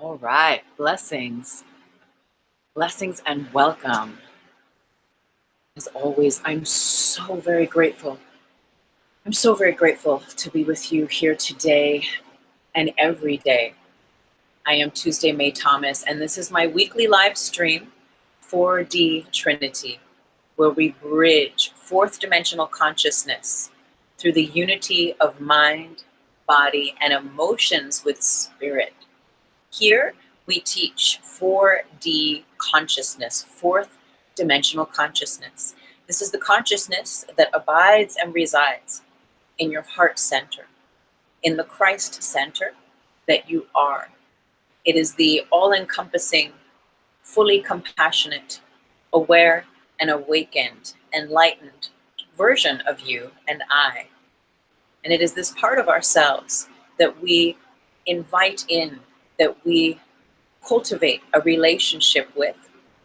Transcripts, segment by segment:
All right, blessings. Blessings and welcome. As always, I'm so very grateful. I'm so very grateful to be with you here today and every day. I am Tuesday May Thomas, and this is my weekly live stream, 4D Trinity, where we bridge fourth dimensional consciousness through the unity of mind, body, and emotions with spirit. Here, we teach 4D consciousness, fourth dimensional consciousness. This is the consciousness that abides and resides in your heart center, in the Christ center that you are. It is the all-encompassing, fully compassionate, aware and awakened, enlightened version of you and I. And it is this part of ourselves that we invite in, that we cultivate a relationship with,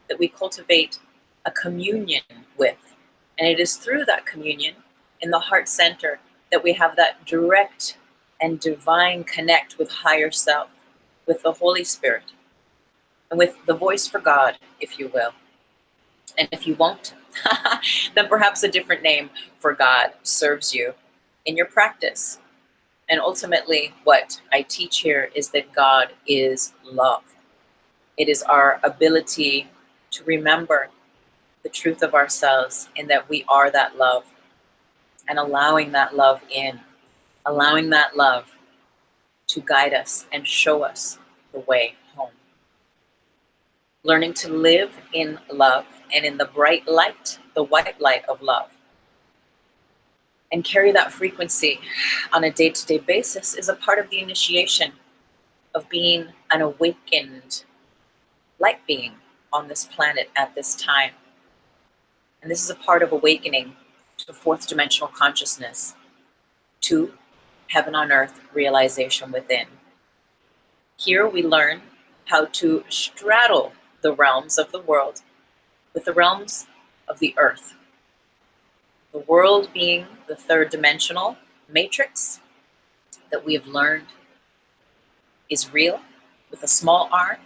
that we cultivate a communion with. And it is through that communion in the heart center that we have that direct and divine connect with higher self, with the Holy Spirit, and with the voice for God, if you will. And if you won't, then perhaps a different name for God serves you in your practice. And ultimately, what I teach here is that God is love. It is our ability to remember the truth of ourselves in that we are that love, and allowing that love in, allowing that love to guide us and show us the way home. Learning to live in love and in the bright light, the white light of love, and carry that frequency on a day-to-day basis is a part of the initiation of being an awakened light being on this planet at this time. And this is a part of awakening to fourth dimensional consciousness, to heaven on earth realization within. Here we learn how to straddle the realms of the world with the realms of the earth. The world being the third dimensional matrix that we have learned is real with a small r,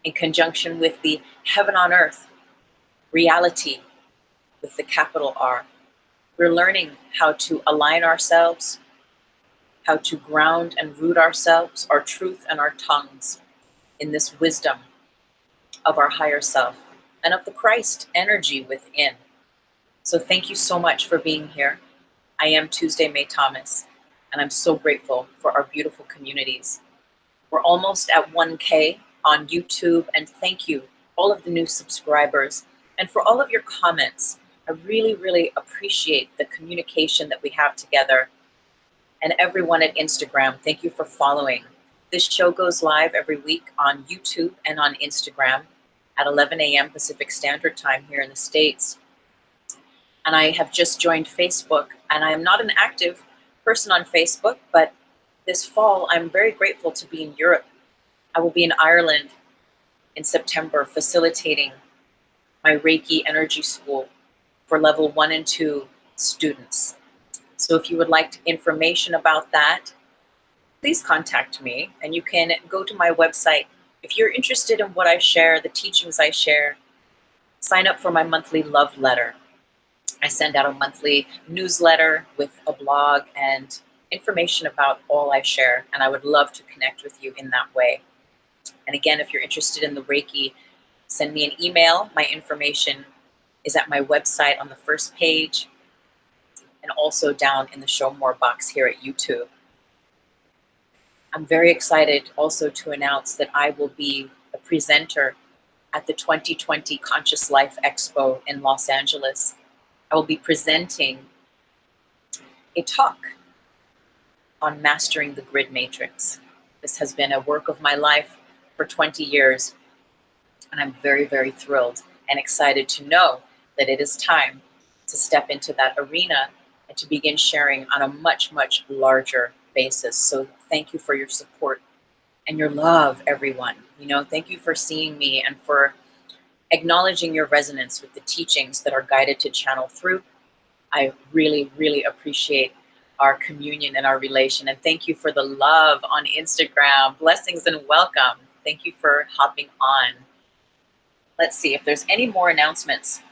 in conjunction with the heaven on earth reality with the capital R. We're learning how to align ourselves, how to ground and root ourselves, our truth and our tongues in this wisdom of our higher self and of the Christ energy within. So thank you so much for being here. I am Tuesday May Thomas, and I'm so grateful for our beautiful communities. We're almost at 1K on YouTube, and thank you, all of the new subscribers, and for all of your comments. I really, really appreciate the communication that we have together. And everyone at Instagram, thank you for following. This show goes live every week on YouTube and on Instagram at 11 a.m. Pacific Standard Time here in the States. And I have just joined Facebook, and I am not an active person on Facebook, but this fall, I'm very grateful to be in Europe. I will be in Ireland in September facilitating my REIKI energy school for level 1 and 2 students. So if you would like information about that, please contact me, and you can go to my website. If you're interested in what I share, the teachings I share, sign up for my monthly love letter. I send out a monthly newsletter with a blog and information about all I share, and I would love to connect with you in that way. And again, if you're interested in the REIKI, send me an email. My information is at my website on the first page, and also down in the Show More box here at YouTube. I'm very excited also to announce that I will be a presenter at the 2020 Conscious Life Expo in Los Angeles. I will be presenting a talk on mastering the grid matrix. This has been a work of my life for 20 years, and I'm very, very thrilled and excited to know that it is time to step into that arena and to begin sharing on a much, much larger basis. So thank you for your support and your love, everyone. Thank you for seeing me and for acknowledging your resonance with the teachings that are guided to channel through. I really, really appreciate our communion and our relation. And thank you for the love on Instagram. Blessings and welcome. Thank you for hopping on. Let's see if there's any more announcements.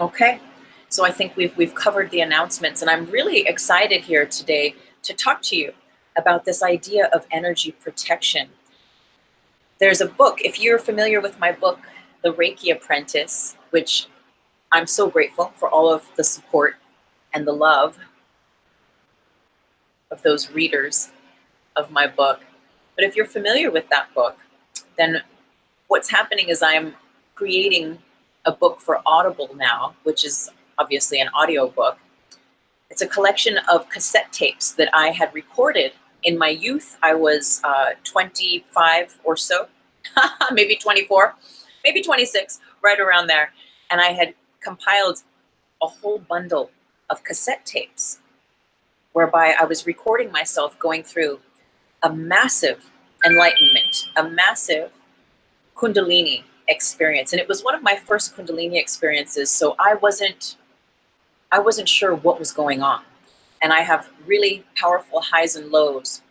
Okay, so I think we've covered the announcements, and I'm really excited here today to talk to you about this idea of energy protection. There's a book, if you're familiar with my book, The REIKI Apprentice, which I'm so grateful for all of the support and the love of those readers of my book. But if you're familiar with that book, then what's happening is I'm creating a book for Audible now, which is obviously an audio book. It's a collection of cassette tapes that I had recorded in my youth. I was 25 or so, maybe 24, maybe 26, right around there. And I had compiled a whole bundle of cassette tapes whereby I was recording myself going through a massive enlightenment, a massive Kundalini experience. And it was one of my first Kundalini experiences, so I wasn't sure what was going on. And I have really powerful highs and lows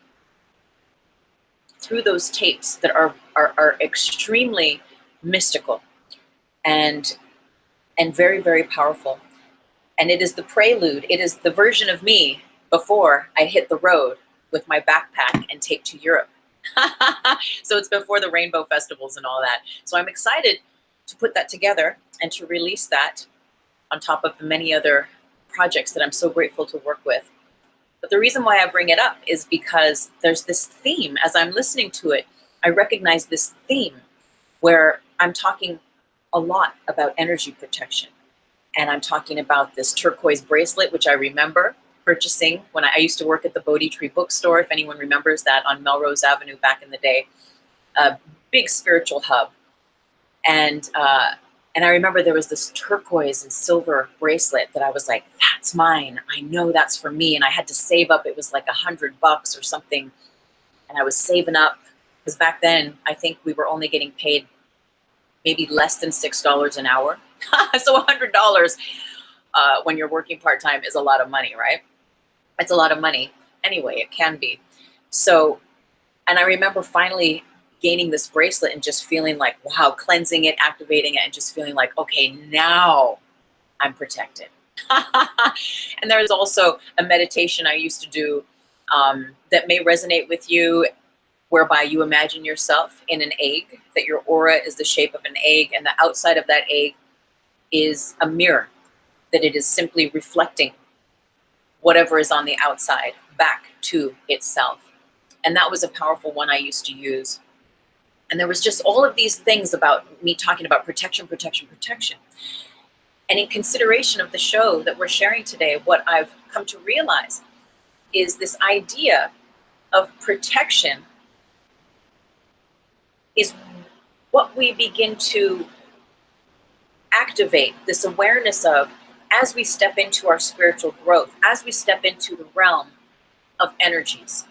through those tapes that are extremely mystical and very, very powerful. And it is the prelude, it is the version of me before I hit the road with my backpack and take to Europe. So it's before the rainbow festivals and all that. So I'm excited to put that together and to release that on top of the many other projects that I'm so grateful to work with. But the reason why I bring it up is because there's this theme. As I'm listening to it, I recognize this theme where I'm talking a lot about energy protection. And I'm talking about this turquoise bracelet, which I remember purchasing when I used to work at the Bodhi Tree bookstore, if anyone remembers that, on Melrose Avenue back in the day. A big spiritual hub. And I remember there was this turquoise and silver bracelet that I was like, that's mine. I know that's for me. And I had to save up. It was like $100 or something. And I was saving up because back then I think we were only getting paid maybe less than $6 an hour. So $100 when you're working part-time is a lot of money, right? It's a lot of money. Anyway, it can be. So, and I remember finally gaining this bracelet and just feeling like, wow, cleansing it, activating it, and just feeling like, okay, now I'm protected. And there's also a meditation I used to do that may resonate with you, whereby you imagine yourself in an egg, that your aura is the shape of an egg, and the outside of that egg is a mirror, that it is simply reflecting whatever is on the outside back to itself. And that was a powerful one I used to use. And there was just all of these things about me talking about protection, protection, protection. And in consideration of the show that we're sharing today, what I've come to realize is this idea of protection is what we begin to activate, this awareness of, as we step into our spiritual growth, as we step into the realm of energies.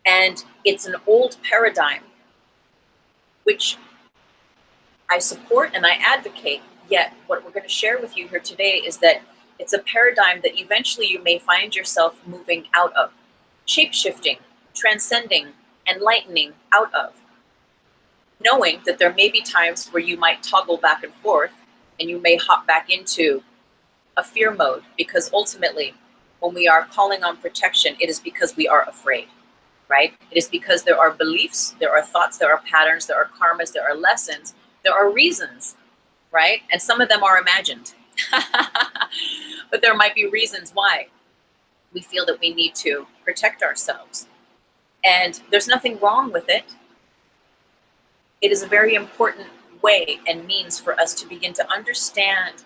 And it's an old paradigm, which I support and I advocate, yet what we're going to share with you here today is that it's a paradigm that eventually you may find yourself moving out of, shape-shifting, transcending, enlightening out of, knowing that there may be times where you might toggle back and forth and you may hop back into a fear mode, because ultimately when we are calling on protection, it is because we are afraid, right? It is because there are beliefs, there are thoughts, there are patterns, there are karmas, there are lessons, there are reasons, right? And some of them are imagined. But there might be reasons why we feel that we need to protect ourselves. And there's nothing wrong with it. It is a very important way and means for us to begin to understand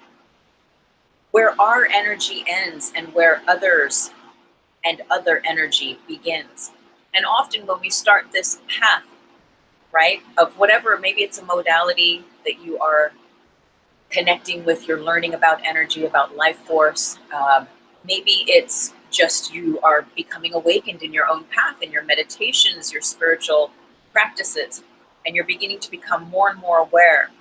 where our energy ends and where others and other energy begins. And often when we start this path, right, of whatever, maybe it's a modality that you are connecting with, you're learning about energy, about life force. Maybe it's just you are becoming awakened in your own path, in your meditations, your spiritual practices, and you're beginning to become more and more aware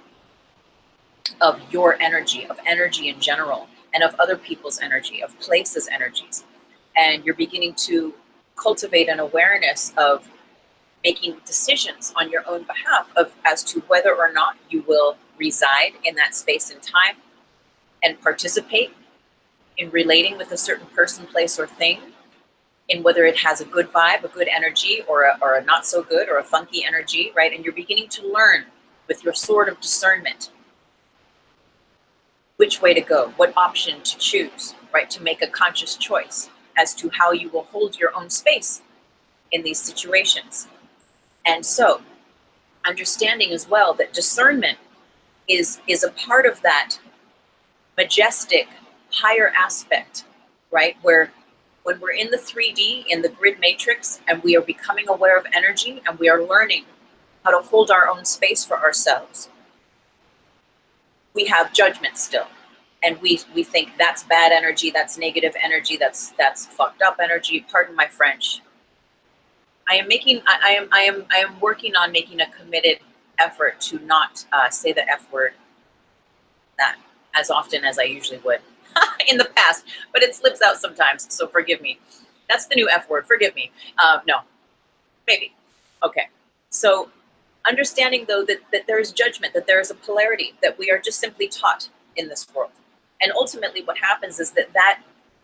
of your energy, of energy in general, and of other people's energy, of places' energies. And you're beginning to cultivate an awareness of making decisions on your own behalf as to whether or not you will reside in that space and time and participate in relating with a certain person, place, or thing, in whether it has a good vibe, a good energy, or a not so good or a funky energy, right? And you're beginning to learn with your sword of discernment which way to go, what option to choose, right? To make a conscious choice as to how you will hold your own space in these situations. And so, understanding as well that discernment is a part of that majestic, higher aspect, right? Where when we're in the 3D, in the grid matrix, and we are becoming aware of energy and we are learning how to hold our own space for ourselves, we have judgment still. And we think that's bad energy, that's negative energy, that's fucked up energy. Pardon my French. I am working on making a committed effort to not say the F word that as often as I usually would in the past, but it slips out sometimes, so forgive me. That's the new F word, forgive me. No, maybe. Okay. So understanding though that there is judgment, that there is a polarity, that we are just simply taught in this world. And ultimately what happens is that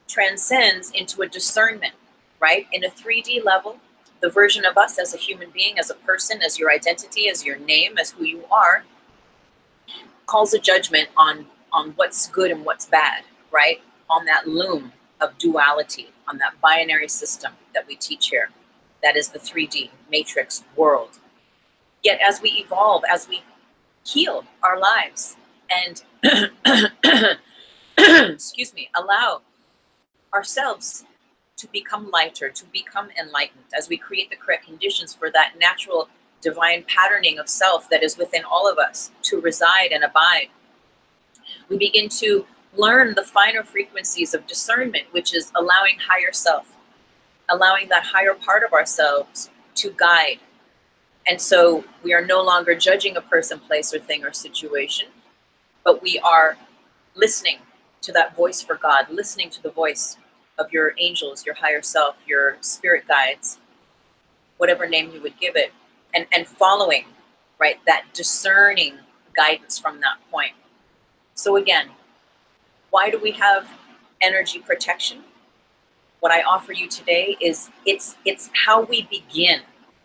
transcends into a discernment, right? In a 3D level, the version of us as a human being, as a person, as your identity, as your name, as who you are, calls a judgment on what's good and what's bad, right? On that loom of duality, on that binary system that we teach here. That is the 3D matrix world. Yet as we evolve, as we heal our lives and excuse me, allow ourselves to become lighter, to become enlightened, as we create the correct conditions for that natural divine patterning of self that is within all of us to reside and abide, we begin to learn the finer frequencies of discernment, which is allowing higher self, allowing that higher part of ourselves to guide. And so we are no longer judging a person, place, or thing or situation, but we are listening to that voice for God, listening to the voice of your angels, your higher self, your spirit guides, whatever name you would give it, and following, right, that discerning guidance from that point. So again, why do we have energy protection? What I offer you today is it's how we begin.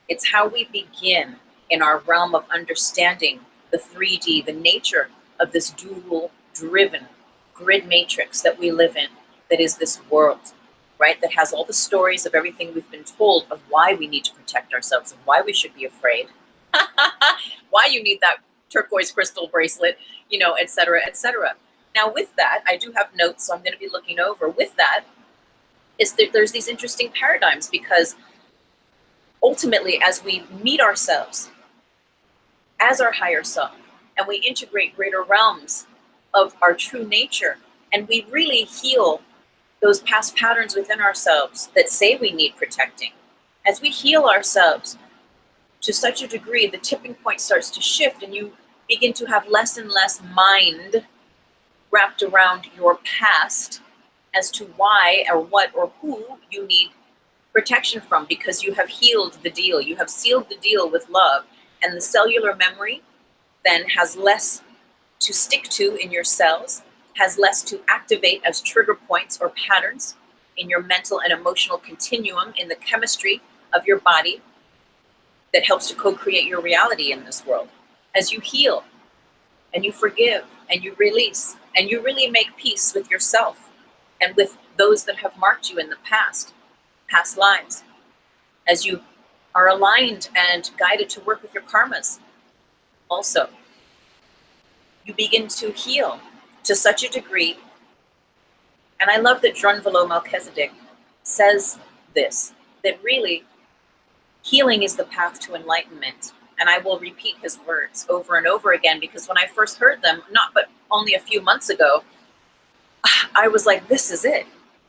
It's how we begin in our realm of understanding the 3D, the nature of this dual-driven grid matrix that we live in, that is this world, right? That has all the stories of everything we've been told of why we need to protect ourselves and why we should be afraid, why you need that turquoise crystal bracelet, you know, et cetera, et cetera. Now with that, I do have notes, so I'm going to be looking over. With that, is that there's these interesting paradigms, because ultimately as we meet ourselves as our higher self and we integrate greater realms of our true nature and we really heal those past patterns within ourselves that say we need protecting, as we heal ourselves to such a degree, the tipping point starts to shift and you begin to have less and less mind wrapped around your past as to why or what or who you need protection from, because you have healed the deal. You have sealed the deal with love, and the cellular memory then has less to stick to in your cells, has less to activate as trigger points or patterns in your mental and emotional continuum, in the chemistry of your body that helps to co-create your reality in this world. As you heal and you forgive and you release and you really make peace with yourself and with those that have marked you in the past lives, as you are aligned and guided to work with your karmas also, you begin to heal to such a degree. And I love that Drunvalo Melchizedek says this, that really healing is the path to enlightenment. And I will repeat his words over and over again, because when I first heard them, not but only a few months ago, I was like, this is it.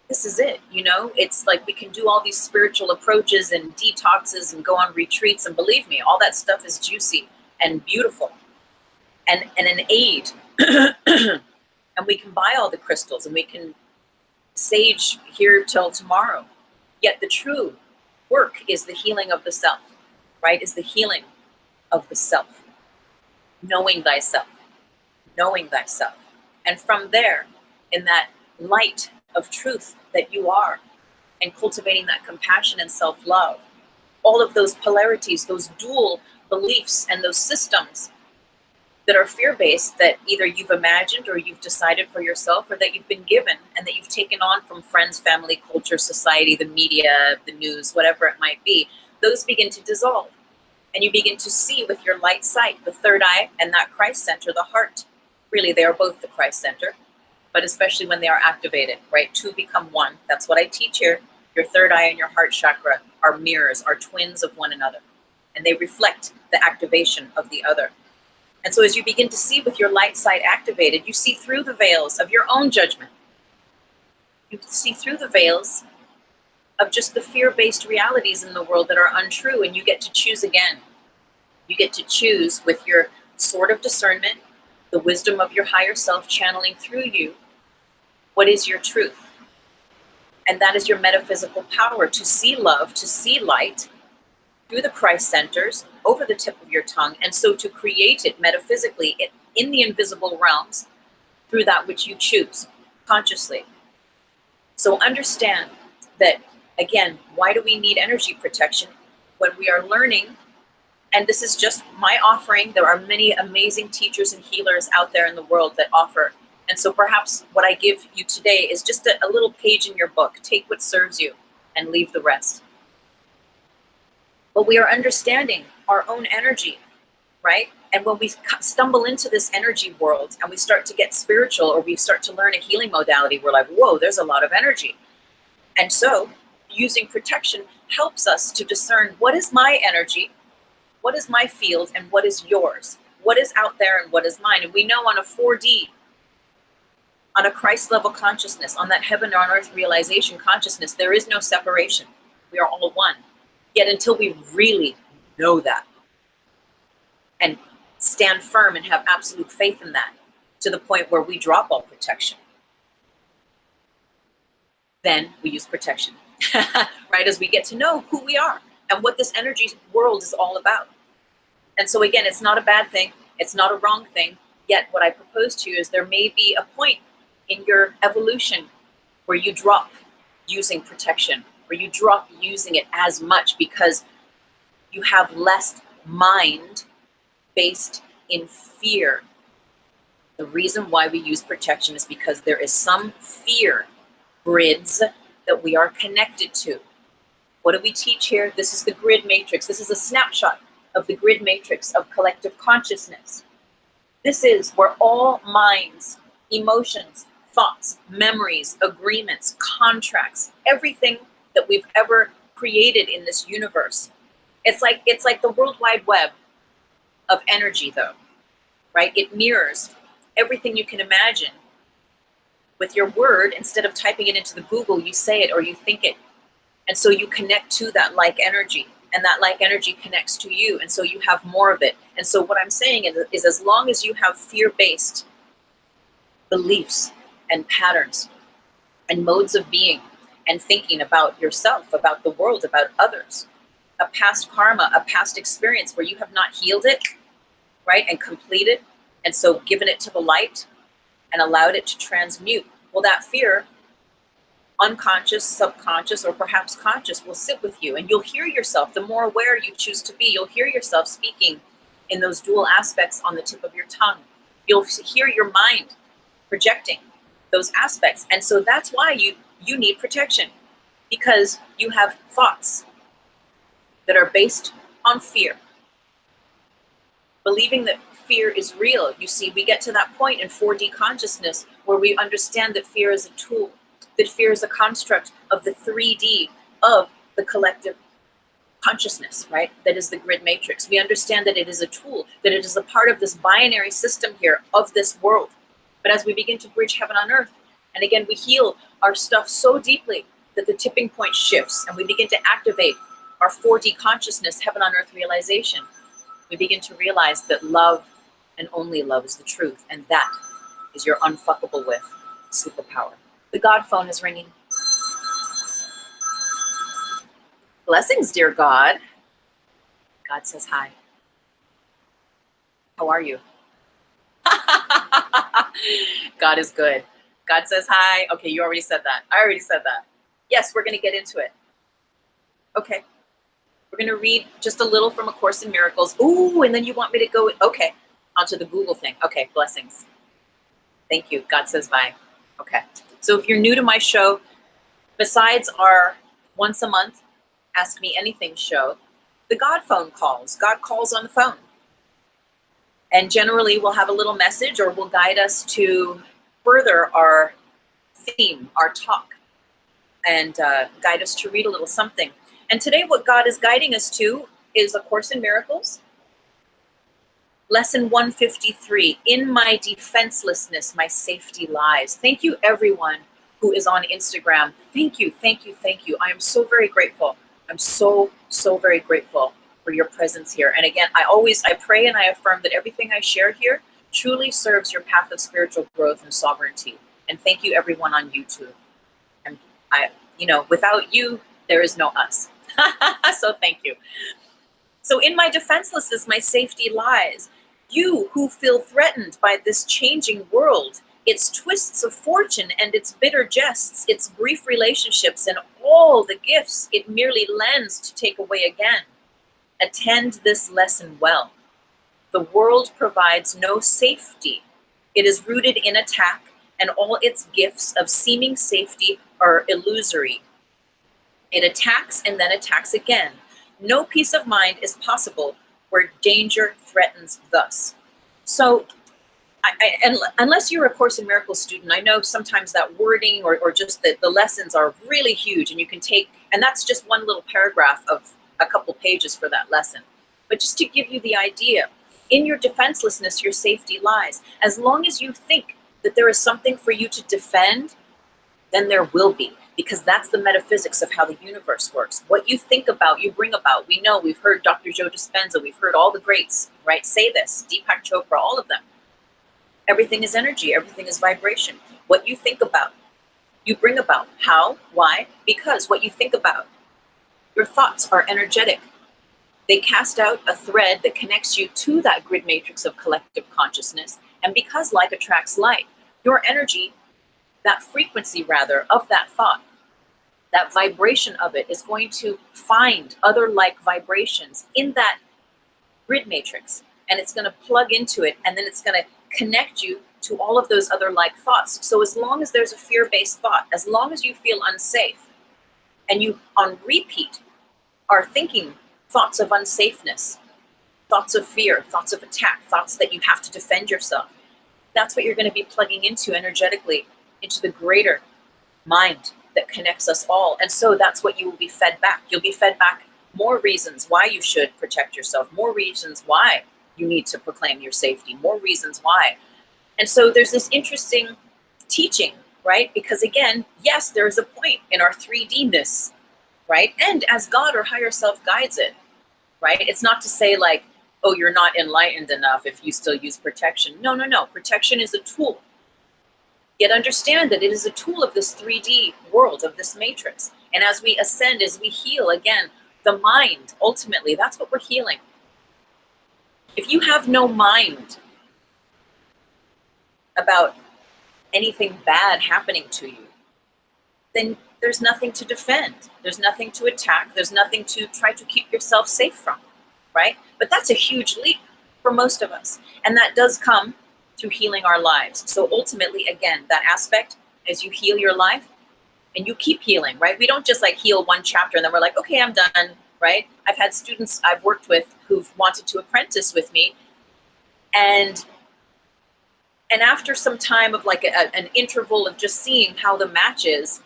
This is it. You know, it's like we can do all these spiritual approaches and detoxes and go on retreats. And believe me, all that stuff is juicy and beautiful and an aid. And we can buy all the crystals and we can sage here till tomorrow. Yet the true work is the healing of the self, right, is the healing of the self, knowing thyself, knowing thyself. And from there, in that light of truth that you are, and cultivating that compassion and self-love, all of those polarities, those dual beliefs and those systems that are fear-based, that either you've imagined or you've decided for yourself, or that you've been given and that you've taken on from friends, family, culture, society, the media, the news, whatever it might be, those begin to dissolve. And you begin to see with your light sight, the third eye and that Christ center, the heart. Really, they are both the Christ center, but especially when they are activated, right? Two become one. That's what I teach here. Your third eye and your heart chakra are mirrors, are twins of one another, and they reflect the activation of the other. And so as you begin to see with your light sight activated, you see through the veils of your own judgment. You see through the veils of just the fear-based realities in the world that are untrue, and you get to choose again. You get to choose with your sword of discernment, the wisdom of your higher self channeling through you, what is your truth. And that is your metaphysical power to see love, to see light through the Christ centers over the tip of your tongue, and so to create it metaphysically in the invisible realms through that which you choose consciously. So understand that, again, why do we need energy protection when we are learning? And this is just my offering. There are many amazing teachers and healers out there in the world that offer. And so perhaps what I give you today is just a little page in your book. Take what serves you and leave the rest. But we are understanding our own energy, right? And when we stumble into this energy world and we start to get spiritual, or we start to learn a healing modality, we're like, whoa, there's a lot of energy. And so using protection helps us to discern what is my energy, what is my field, and what is yours, what is out there and what is mine. And we know on a 4D, on a Christ level consciousness, on that heaven on earth realization consciousness, there is no separation. We are all one. Yet until we really know that and stand firm and have absolute faith in that, to the point where we drop all protection, then we use protection, right? As we get to know who we are and what this energy world is all about. And so again, it's not a bad thing. It's not a wrong thing. Yet what I propose to you is there may be a point in your evolution where you drop using protection, where you drop using it as much because you have less mind based in fear. The reason why we use protection is because there is some fear grids that we are connected to. What do we teach here? This is the grid matrix. This is a snapshot of the grid matrix of collective consciousness. This is where all minds, emotions, thoughts, memories, agreements, contracts, everything that we've ever created in this universe. It's like the World Wide Web of energy, though, right? It mirrors everything you can imagine. With your word, instead of typing it into the Google, you say it or you think it. And so you connect to that like energy, and that like energy connects to you. And so you have more of it. And so what I'm saying is as long as you have fear-based beliefs and patterns and modes of being and thinking about yourself, about the world, about others, a past karma, a past experience where you have not healed it, right, and completed, and so given it to the light and allowed it to transmute, well, that fear, unconscious, subconscious, or perhaps conscious, will sit with you, and you'll hear yourself. The more aware you choose to be, you'll hear yourself speaking in those dual aspects on the tip of your tongue. You'll hear your mind projecting those aspects. And so that's why you need protection, because you have thoughts that are based on fear, believing that fear is real. You see, we get to that point in 4D consciousness where we understand that fear is a tool, that fear is a construct of the 3D of the collective consciousness, right? That is the grid matrix. We understand that it is a tool, that it is a part of this binary system here of this world. But as we begin to bridge heaven on earth, and again, we heal our stuff so deeply that the tipping point shifts and we begin to activate our 4D consciousness, heaven on earth realization. We begin to realize that love and only love is the truth. And that is your unfuckable with superpower. The God phone is ringing. Blessings, dear God. God says hi. How are you? God is good. God says hi. Okay, you already said that. I already said that. Yes, we're going to get into it. Okay. We're going to read just a little from A Course in Miracles. Ooh, and then you want me to go, okay, onto the Google thing. Okay, blessings. Thank you. God says bye. Okay. So if you're new to my show, besides our once a month Ask Me Anything show, the God phone calls. God calls on the phone. And generally we'll have a little message or will guide us to further our theme, our talk, and guide us to read a little something. And today what God is guiding us to is A Course in Miracles, Lesson 153, In My Defenselessness, My Safety Lies. Thank you everyone who is on Instagram. Thank you, thank you, thank you. I am so very grateful. I'm so very grateful for your presence here. And again, I pray and I affirm that everything I share here truly serves your path of spiritual growth and sovereignty. And thank you everyone on YouTube. And without you, there is no us. So thank you. So in my defenselessness, my safety lies. You who feel threatened by this changing world, its twists of fortune and its bitter jests, its brief relationships and all the gifts it merely lends to take away again. Attend this lesson well. The world provides no safety. It is rooted in attack, and all its gifts of seeming safety are illusory. It attacks and then attacks again. No peace of mind is possible where danger threatens thus. So, unless you're a Course in Miracles student, I know sometimes that wording or just the lessons are really huge, and you can take, and that's just one little paragraph of a couple pages for that lesson. But just to give you the idea, in your defenselessness, your safety lies. As long as you think that there is something for you to defend, then there will be, because that's the metaphysics of how the universe works. What you think about, you bring about. We know, we've heard Dr. Joe Dispenza, we've heard all the greats, right, say this, Deepak Chopra, all of them. Everything is energy, everything is vibration. What you think about, you bring about. How? Why? Because what you think about. Your thoughts are energetic. They cast out a thread that connects you to that grid matrix of collective consciousness. And because like attracts like, your energy, that frequency rather, of that thought, that vibration of it is going to find other like vibrations in that grid matrix. And it's going to plug into it, and then it's going to connect you to all of those other like thoughts. So as long as there's a fear-based thought, as long as you feel unsafe, and you on repeat are thinking thoughts of unsafeness, thoughts of fear, thoughts of attack, thoughts that you have to defend yourself, that's what you're going to be plugging into energetically, into the greater mind that connects us all. And so that's what you will be fed back. You'll be fed back more reasons why you should protect yourself, more reasons why you need to proclaim your safety, more reasons why. And so there's this interesting teaching, right? Because again, yes, there is a point in our 3D-ness, right? And as God or higher self guides it, right? It's not to say like, oh, you're not enlightened enough if you still use protection. No, no, no. Protection is a tool. Yet understand that it is a tool of this 3D world, of this matrix. And as we ascend, as we heal, again, the mind, ultimately, that's what we're healing. If you have no mind about anything bad happening to you, then there's nothing to defend. There's nothing to attack. There's nothing to try to keep yourself safe from, right? But that's a huge leap for most of us. And that does come through healing our lives. So ultimately, again, that aspect, as you heal your life, and you keep healing, right? We don't just like heal one chapter and then we're like, okay, I'm done, right? I've had students I've worked with who've wanted to apprentice with me. And after some time of like an interval of just seeing how the match is,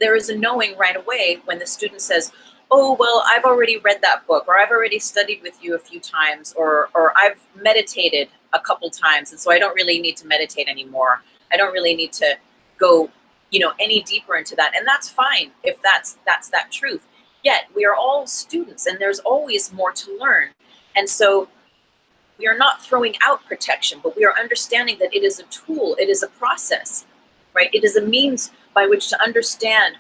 there is a knowing right away when the student says, oh, well, I've already read that book, or I've already studied with you a few times, or I've meditated a couple times, and so I don't really need to meditate anymore. I don't really need to go, any deeper into that. And that's fine if that's that truth. Yet we are all students, and there's always more to learn. And so we are not throwing out protection, but we are understanding that it is a tool, it is a process, right? It is a means by which to understand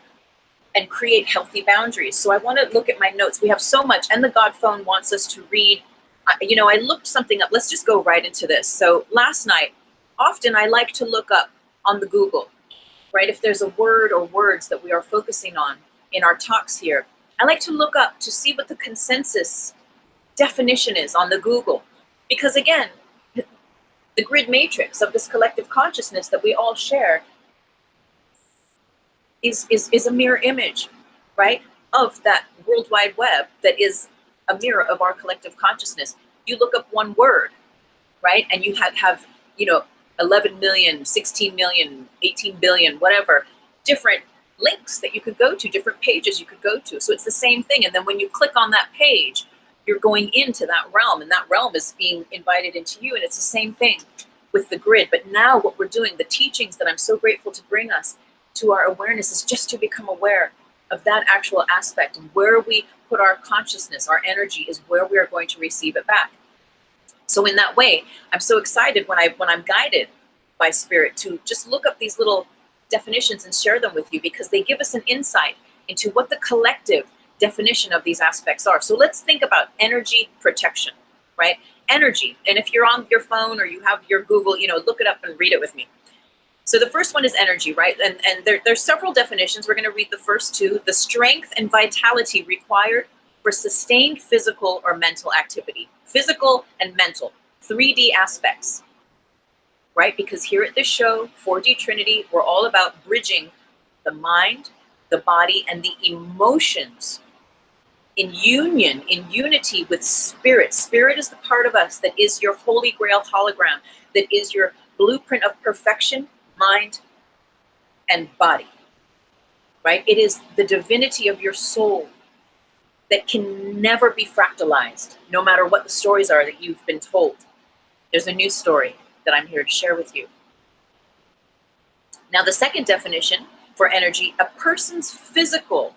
and create healthy boundaries. So I want to look at my notes. We have so much, and the God phone wants us to read. You know, I looked something up. Let's just go right into this. So last night, often I like to look up on the Google, right? If there's a word or words that we are focusing on in our talks here, I like to look up to see what the consensus definition is on the Google. Because again, the grid matrix of this collective consciousness that we all share is a mirror image, right, of that World Wide Web that is a mirror of our collective consciousness. You look up one word, right, and you have you know, 11 million, 16 million, 18 billion, whatever, different links that you could go to, different pages you could go to. So it's the same thing. And then when you click on that page, you're going into that realm, and that realm is being invited into you. And it's the same thing with the grid. But now what we're doing, the teachings that I'm so grateful to bring us to our awareness, is just to become aware of that actual aspect. And where we put our consciousness, our energy, is where we are going to receive it back. So in that way, I'm so excited when I'm guided by Spirit to just look up these little definitions and share them with you, because they give us an insight into what the collective definition of these aspects are. So let's think about energy protection, right? Energy. And if you're on your phone or you have your Google, you know, look it up and read it with me. So the first one is energy, right? And there's several definitions. We're going to read the first two. The strength and vitality required for sustained physical or mental activity. Physical and mental, 3D aspects, right? Because here at this show, 4D Trinity, we're all about bridging the mind, the body, and the emotions in union, in unity with Spirit. Spirit is the part of us that is your Holy Grail hologram, that is your blueprint of perfection, mind, and body, right? It is the divinity of your soul that can never be fractalized, no matter what the stories are that you've been told. There's a new story that I'm here to share with you. Now, the second definition for energy, a person's physical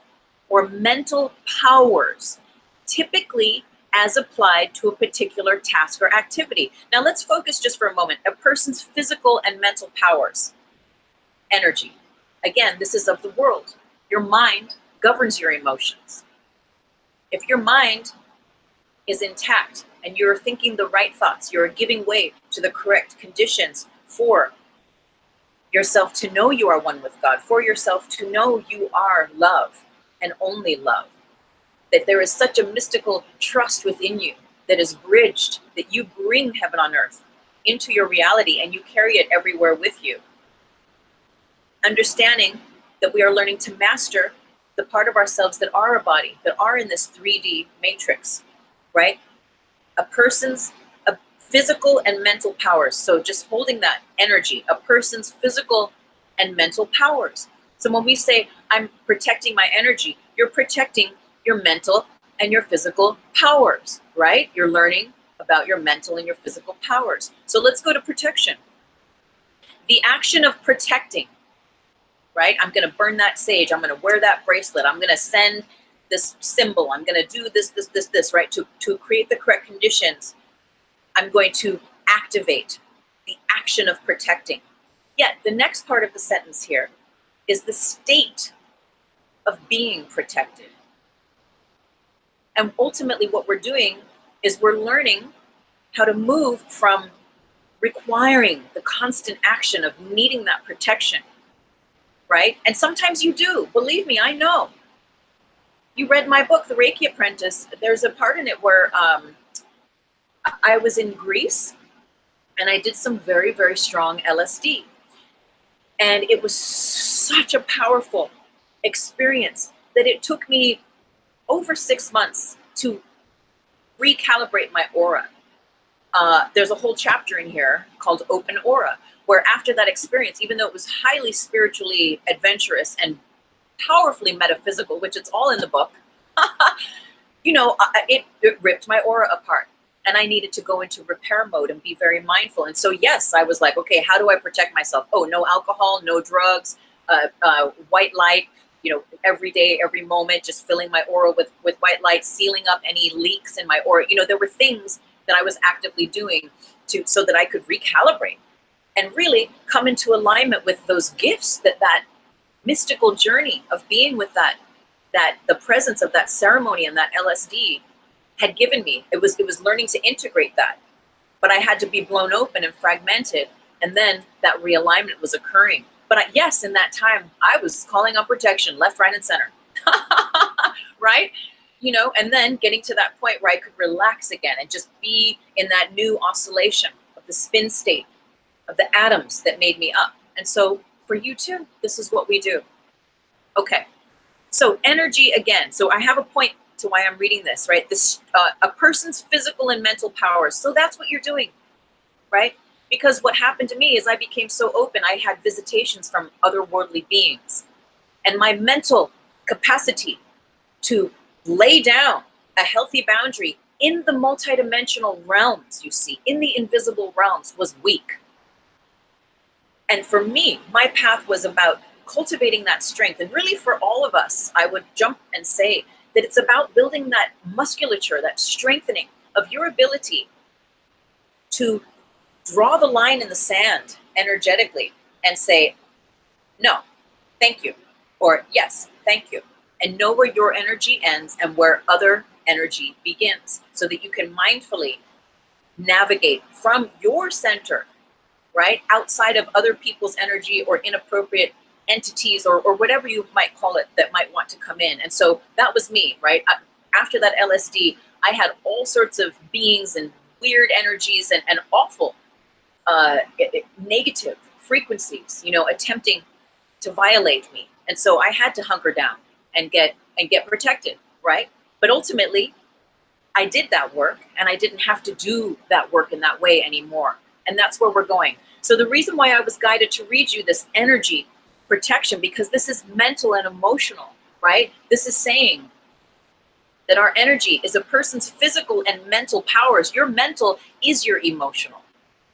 or mental powers, typically as applied to a particular task or activity. Now, let's focus just for a moment. A person's physical and mental powers, energy. Again, this is of the world. Your mind governs your emotions. If your mind is intact and you're thinking the right thoughts, you're giving way to the correct conditions for yourself to know you are one with God, for yourself to know you are love and only love, that there is such a mystical trust within you that is bridged, that you bring heaven on earth into your reality and you carry it everywhere with you. Understanding that we are learning to master the part of ourselves that are a body, that are in this 3D matrix, right? A person's physical and mental powers. So just holding that energy, a person's physical and mental powers. So when we say, I'm protecting my energy, you're protecting your mental and your physical powers, right? You're learning about your mental and your physical powers. So let's go to protection. The action of protecting, right? I'm going to burn that sage. I'm going to wear that bracelet. I'm going to send this symbol. I'm going to do this, right? To create the correct conditions. I'm going to activate the action of protecting. Yet the next part of the sentence here is the state of being protected. And ultimately what we're doing is we're learning how to move from requiring the constant action of needing that protection, right? And sometimes you do, believe me, I know. You read my book, The Reiki Apprentice. There's a part in it where I was in Greece and I did some very, very strong LSD. And it was such a powerful experience that it took me over 6 months to recalibrate my aura. There's a whole chapter in here called Open Aura, where after that experience, even though it was highly spiritually adventurous and powerfully metaphysical, which it's all in the book, you know, it ripped my aura apart. And I needed to go into repair mode and be very mindful. And so, yes, I was like, okay, how do I protect myself? Oh, no alcohol, no drugs, white light, you know, every day, every moment, just filling my aura with white light, sealing up any leaks in my aura. You know, there were things that I was actively doing so that I could recalibrate and really come into alignment with those gifts that mystical journey of being with that the presence of that ceremony and that LSD had given me. It was learning to integrate that, but I had to be blown open and fragmented, and then that realignment was occurring. But yes, in that time, I was calling up protection left, right, and center, right? You know, and then getting to that point where I could relax again and just be in that new oscillation of the spin state of the atoms that made me up. And so for you too, this is what we do. Okay, so energy again. So I have a point to why I'm reading this, right? This a person's physical and mental powers. So that's what you're doing, right? Because what happened to me is I became so open, I had visitations from otherworldly beings. And my mental capacity to lay down a healthy boundary in the multidimensional realms, you see, in the invisible realms, was weak. And for me, my path was about cultivating that strength. And really for all of us, I would jump and say that it's about building that musculature, that strengthening of your ability to draw the line in the sand energetically and say, no, thank you, or yes, thank you. And know where your energy ends and where other energy begins, so that you can mindfully navigate from your center, right, outside of other people's energy or inappropriate entities or whatever you might call it that might want to come in. And so that was me, right? After that LSD, I had all sorts of beings and weird energies and awful negative frequencies, you know, attempting to violate me. And so I had to hunker down and get protected, right? But ultimately, I did that work, and I didn't have to do that work in that way anymore. And that's where we're going. So the reason why I was guided to read you this energy protection, because this is mental and emotional, right? This is saying that our energy is a person's physical and mental powers. Your mental is your emotional.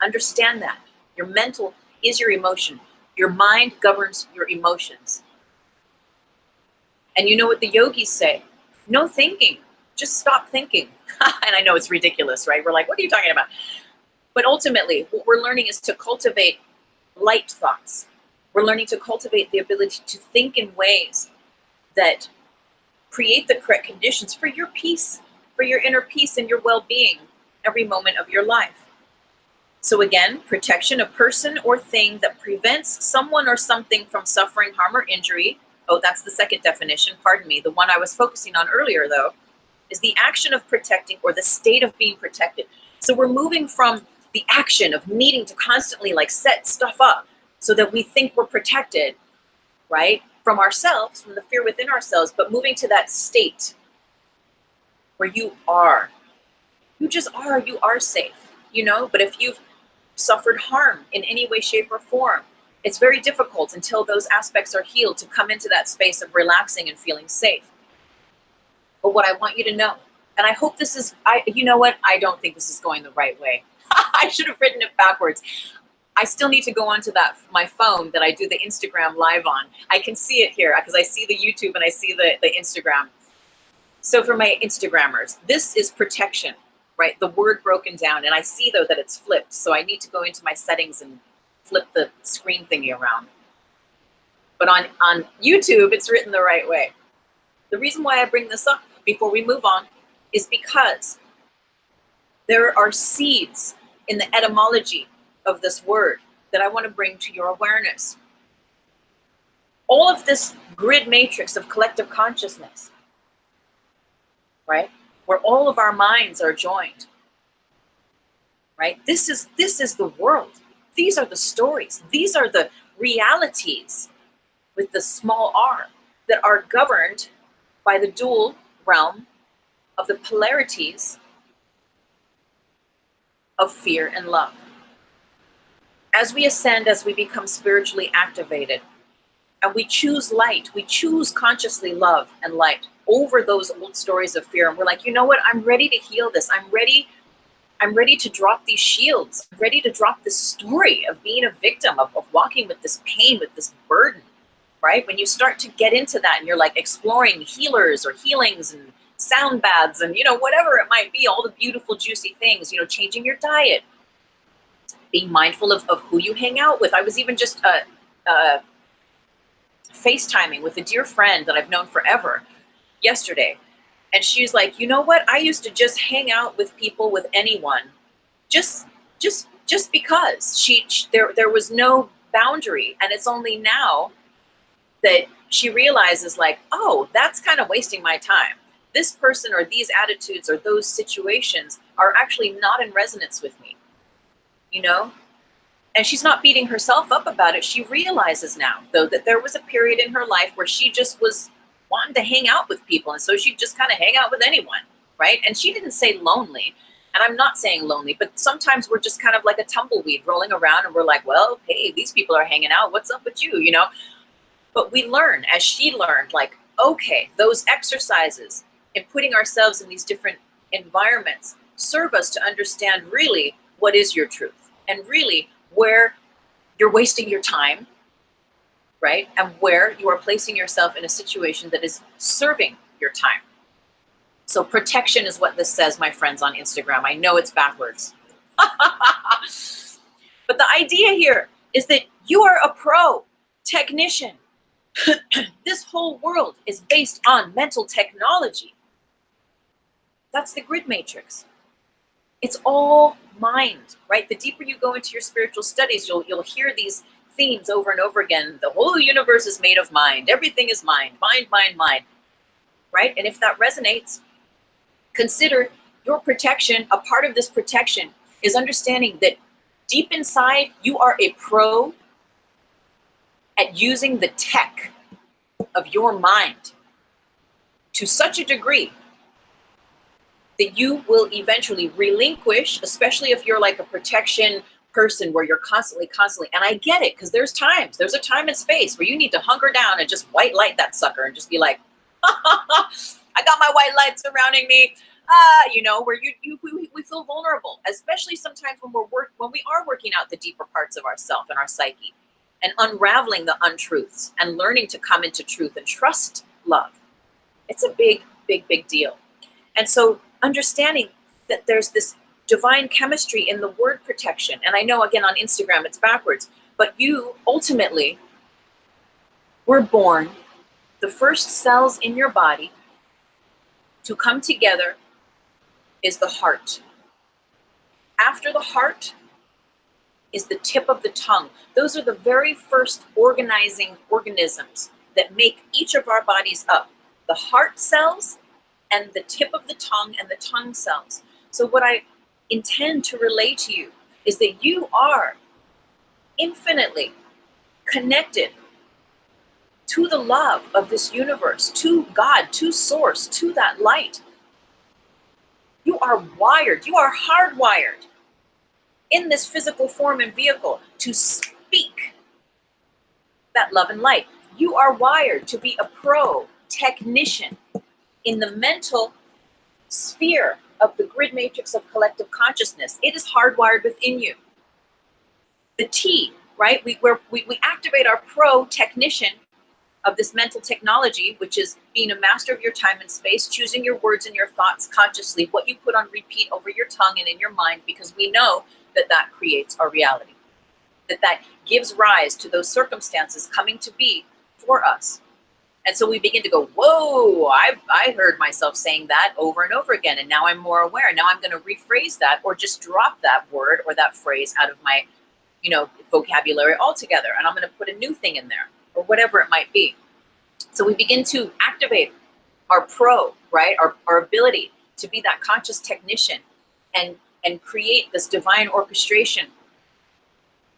Understand that. Your mental is your emotion. Your mind governs your emotions. And you know what the yogis say? No thinking. Just stop thinking. And I know it's ridiculous, right? We're like, what are you talking about? But ultimately, what we're learning is to cultivate light thoughts. We're learning to cultivate the ability to think in ways that create the correct conditions for your peace, for your inner peace and your well-being every moment of your life. So again, protection, a person or thing that prevents someone or something from suffering harm or injury. Oh, that's the second definition, pardon me. The one I was focusing on earlier, though, is the action of protecting or the state of being protected. So we're moving from the action of needing to constantly like set stuff up so that we think we're protected, right? From ourselves, from the fear within ourselves, but moving to that state where you are. You just are, you are safe, you know? But if you've suffered harm in any way, shape, or form, it's very difficult until those aspects are healed to come into that space of relaxing and feeling safe. But what I want you to know, and I hope this is, you know what? I don't think this is going the right way. I should have written it backwards. I still need to go onto my phone that I do the Instagram live on. I can see it here because I see the YouTube and I see the Instagram. So for my Instagrammers, this is protection, right? The word broken down, and I see though that it's flipped. So I need to go into my settings and flip the screen thingy around. But on YouTube, it's written the right way. The reason why I bring this up before we move on is because there are seeds in the etymology of this word that I want to bring to your awareness. All of this grid matrix of collective consciousness, right? Where all of our minds are joined, right? This is the world. These are the stories. These are the realities with the small r that are governed by the dual realm of the polarities of fear and love. As we ascend, as we become spiritually activated, and we choose light, we choose consciously love and light over those old stories of fear. And we're like, you know what? I'm ready to heal this. I'm ready to drop these shields. I'm ready to drop this story of being a victim, of walking with this pain, with this burden, right? When you start to get into that and you're like exploring healers or healings and sound baths and, you know, whatever it might be, all the beautiful, juicy things, you know, changing your diet, being mindful of who you hang out with. I was even just FaceTiming with a dear friend that I've known forever yesterday. And she's like, you know what? I used to just hang out with people, with anyone, just because there was no boundary. And it's only now that she realizes, like, oh, that's kind of wasting my time. This person or these attitudes or those situations are actually not in resonance with me, you know? And she's not beating herself up about it. She realizes now, though, that there was a period in her life where she just was wanting to hang out with people. And so she'd just kind of hang out with anyone, right? And she didn't say lonely. And I'm not saying lonely, but sometimes we're just kind of like a tumbleweed rolling around and we're like, well, hey, these people are hanging out. What's up with you, you know? But we learn, as she learned, like, okay, those exercises in putting ourselves in these different environments serve us to understand really what is your truth and really where you're wasting your time, right? And where you are placing yourself in a situation that is serving your time. So protection is what this says, my friends on Instagram. I know it's backwards. But the idea here is that you are a pro technician. This whole world is based on mental technology. That's the grid matrix. It's all mind, right? The deeper you go into your spiritual studies, you'll hear these themes over and over again. The whole universe is made of mind. Everything is mind, mind, mind, mind, right? And if that resonates, consider your protection. A part of this protection is understanding that deep inside, you are a pro at using the tech of your mind to such a degree that you will eventually relinquish, especially if you're like a protection person where you're constantly, and I get it, because there's a time and space where you need to hunker down and just white light that sucker and just be like, I got my white light surrounding me, you know, where we feel vulnerable, especially sometimes when we are working out the deeper parts of ourself and our psyche and unraveling the untruths and learning to come into truth and trust love. It's a big, big, big deal. And so understanding that there's this divine chemistry in the word protection. And I know, again, on Instagram, it's backwards, but you ultimately were born, the first cells in your body to come together is the heart. After the heart is the tip of the tongue. Those are the very first organizing organisms that make each of our bodies up. The heart cells and the tip of the tongue and the tongue cells. So what I intend to relay to you is that you are infinitely connected to the love of this universe, to God, to source, to that light. You are wired, you are hardwired in this physical form and vehicle to speak that love and light. You are wired to be a pro technician in the mental sphere of the grid matrix of collective consciousness. It is hardwired within you. The T, right? We activate our pro technician of this mental technology, which is being a master of your time and space, choosing your words and your thoughts consciously, what you put on repeat over your tongue and in your mind, because we know that creates our reality, that gives rise to those circumstances coming to be for us. And so we begin to go, whoa, I heard myself saying that over and over again, and now I'm more aware. Now I'm going to rephrase that or just drop that word or that phrase out of my, vocabulary altogether, and I'm going to put a new thing in there or whatever it might be. So we begin to activate our pro, right? Our ability to be that conscious technician and create this divine orchestration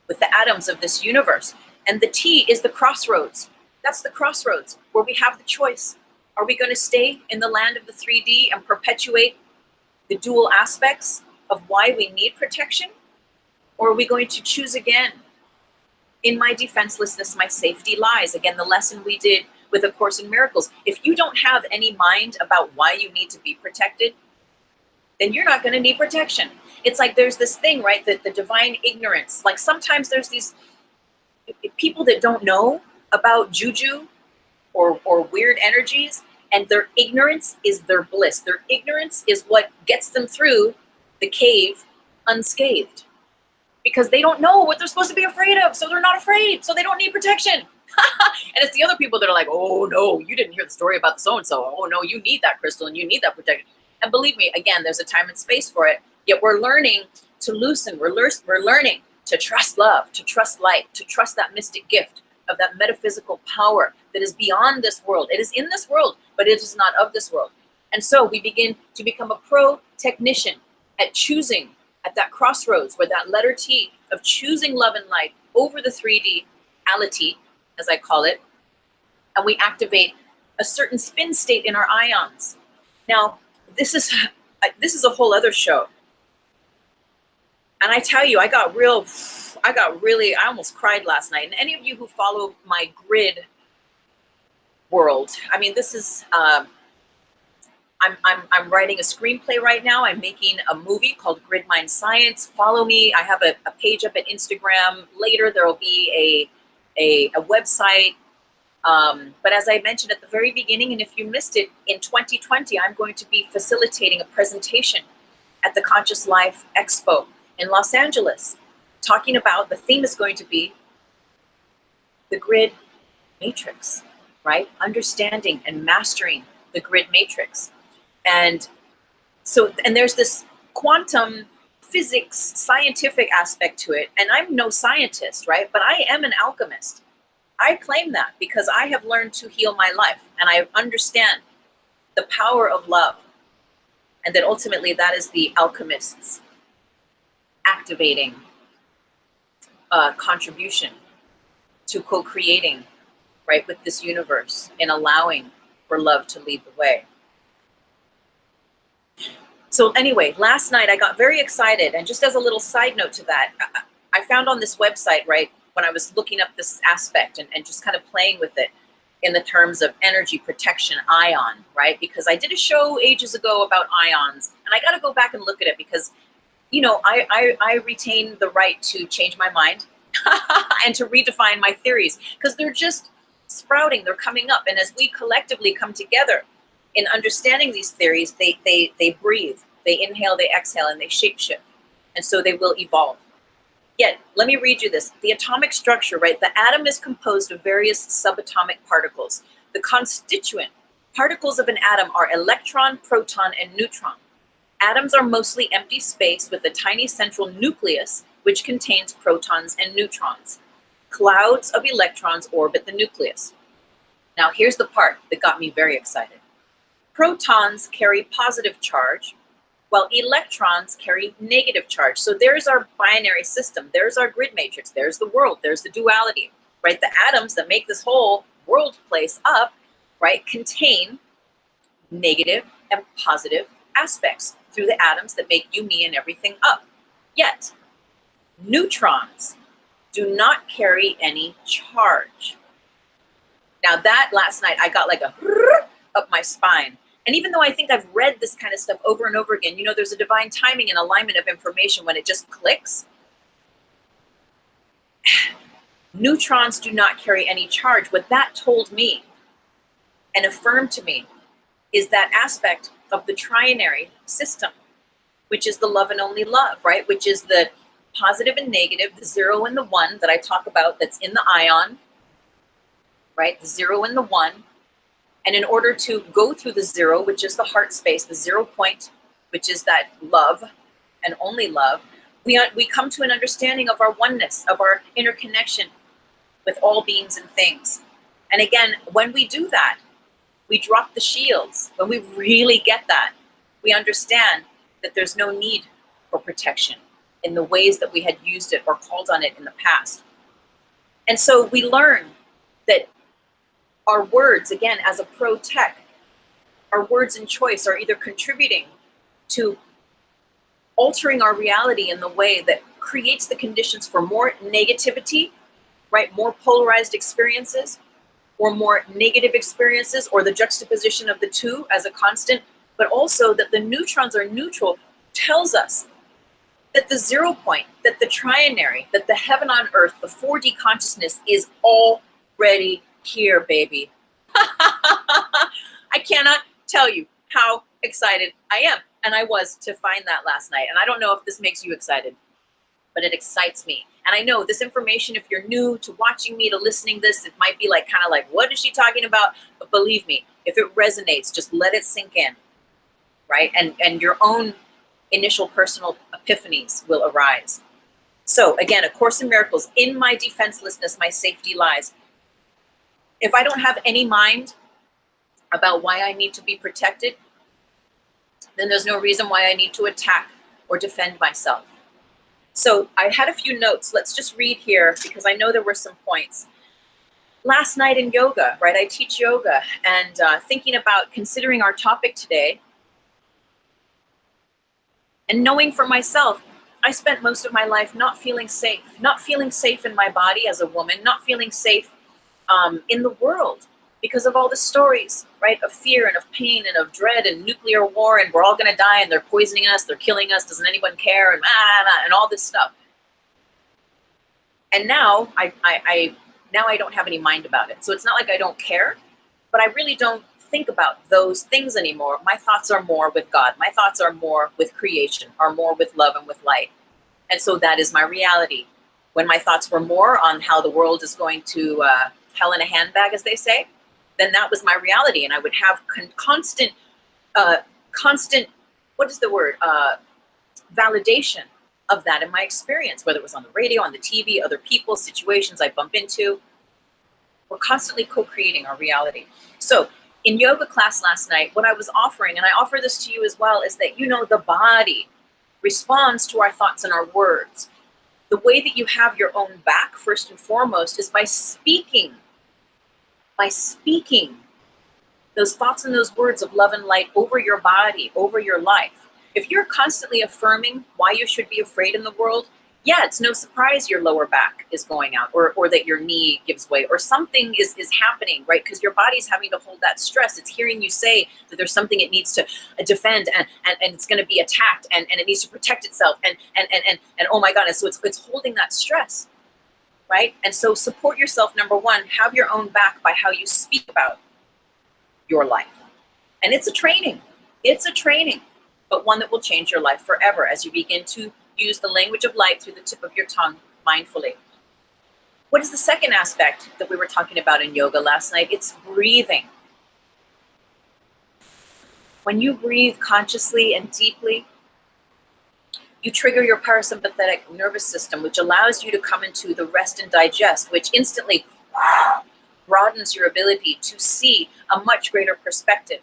with the atoms of this universe. And the T is the crossroads. That's the crossroads where we have the choice. Are we going to stay in the land of the 3D and perpetuate the dual aspects of why we need protection? Or are we going to choose again? In my defenselessness, my safety lies. Again, the lesson we did with A Course in Miracles. If you don't have any mind about why you need to be protected, then you're not going to need protection. It's like there's this thing, right? That the divine ignorance, like sometimes there's these people that don't know about juju or weird energies, and their ignorance is their bliss. Their ignorance is what gets them through the cave unscathed, because they don't know what they're supposed to be afraid of, so they're not afraid, so they don't need protection. And it's the other people that are like, oh no, you didn't hear the story about the so-and-so. Oh no, you need that crystal and you need that protection. And believe me, again, there's a time and space for it. Yet we're learning to loosen. We're learning to trust love, to trust light, to trust that mystic gift of that metaphysical power that is beyond this world. It is in this world, but it is not of this world. And so we begin to become a pro technician at choosing at that crossroads where that letter T of choosing love and light over the 3D ality, as I call it, and we activate a certain spin state in our ions. Now, this is a whole other show. And I tell you, I almost cried last night. And any of you who follow my grid world, I mean, this is, I'm writing a screenplay right now. I'm making a movie called Grid Mind Science. Follow me. I have a page up at Instagram. Later, there will be a website. But as I mentioned at the very beginning, and if you missed it, in 2020, I'm going to be facilitating a presentation at the Conscious Life Expo in Los Angeles, talking about, the theme is going to be the grid matrix, right? Understanding and mastering the grid matrix. And so, and there's this quantum physics scientific aspect to it. And I'm no scientist, right? But I am an alchemist. I claim that because I have learned to heal my life and I understand the power of love. And that ultimately that is the alchemist's activating contribution to co-creating, right, with this universe and allowing for love to lead the way. So anyway, last night I got very excited, and just as a little side note to that, I found on this website, right, when I was looking up this aspect and just kind of playing with it in the terms of energy protection, ion, right? Because I did a show ages ago about ions, and I got to go back and look at it because, you know, I retain the right to change my mind and to redefine my theories because they're just sprouting, they're coming up. And as we collectively come together in understanding these theories, they breathe, they inhale, they exhale, and they shapeshift. And so they will evolve. Yet, let me read you this. The atomic structure, right? The atom is composed of various subatomic particles. The constituent particles of an atom are electron, proton, and neutron. Atoms are mostly empty space with a tiny central nucleus, which contains protons and neutrons. Clouds of electrons orbit the nucleus. Now, here's the part that got me very excited. Protons carry positive charge, while electrons carry negative charge. So there's our binary system. There's our grid matrix. There's the world. There's the duality, right? The atoms that make this whole world place up, right, contain negative and positive aspects through the atoms that make you, me, and everything up. Yet, neutrons do not carry any charge. Now that last night, I got like a up my spine. And even though I think I've read this kind of stuff over and over again, you know, there's a divine timing and alignment of information when it just clicks. Neutrons do not carry any charge. What that told me and affirmed to me is that aspect of the trinary system, which is the love and only love, right? Which is the positive and negative, the 0 and the 1 that I talk about that's in the ion, right? The 0 and the 1. And in order to go through the 0, which is the heart space, the 0 point, which is that love and only love, we come to an understanding of our oneness, of our interconnection with all beings and things. And again, when we do that, we drop the shields. When we really get that, we understand that there's no need for protection in the ways that we had used it or called on it in the past. And so we learn that our words, again, as a pro-tech, our words and choice are either contributing to altering our reality in the way that creates the conditions for more negativity, right? More polarized experiences, or more negative experiences, or the juxtaposition of the two as a constant, but also that the neutrons are neutral tells us that the 0 point, that the trinary, that the heaven on earth, the 4D consciousness is already here, baby. I cannot tell you how excited I am. And I was to find that last night. And I don't know if this makes you excited, but it excites me. And I know this information, if you're new to watching me, to listening this, it might be like kind of like, what is she talking about? But believe me, if it resonates, just let it sink in, right? And your own initial personal epiphanies will arise. So again, A Course in Miracles, in my defenselessness, my safety lies. If I don't have any mind about why I need to be protected, then there's no reason why I need to attack or defend myself. So I had a few notes. Let's just read here because I know there were some points. Last night in yoga, right? I teach yoga, and thinking about considering our topic today and knowing for myself, I spent most of my life not feeling safe in my body as a woman, not feeling safe in the world because of all the stories, right, of fear and of pain and of dread and nuclear war, and we're all going to die, and they're poisoning us, they're killing us, doesn't anyone care, and all this stuff. And now I don't have any mind about it. So it's not like I don't care, but I really don't think about those things anymore. My thoughts are more with God. My thoughts are more with creation, are more with love and with light. And so that is my reality. When my thoughts were more on how the world is going to hell in a handbag, as they say, then that was my reality. And I would have constant, what is the word? Validation of that in my experience, whether it was on the radio, on the TV, other people, situations I bump into. We're constantly co-creating our reality. So in yoga class last night, what I was offering, and I offer this to you as well, is that, you know, the body responds to our thoughts and our words. The way that you have your own back, first and foremost, is by speaking those thoughts and those words of love and light over your body, over your life. If you're constantly affirming why you should be afraid in the world, yeah, it's no surprise your lower back is going out, or that your knee gives way, or something is happening, right? Because your body's having to hold that stress. It's hearing you say that there's something it needs to defend, and it's going to be attacked, and it needs to protect itself, and oh my God, and so it's holding that stress, right? And so support yourself, number one, have your own back by how you speak about your life. And it's a training, but one that will change your life forever as you begin to use the language of light through the tip of your tongue mindfully. What is the second aspect that we were talking about in yoga last night? It's breathing. When you breathe consciously and deeply, you trigger your parasympathetic nervous system, which allows you to come into the rest and digest, which instantly broadens your ability to see a much greater perspective.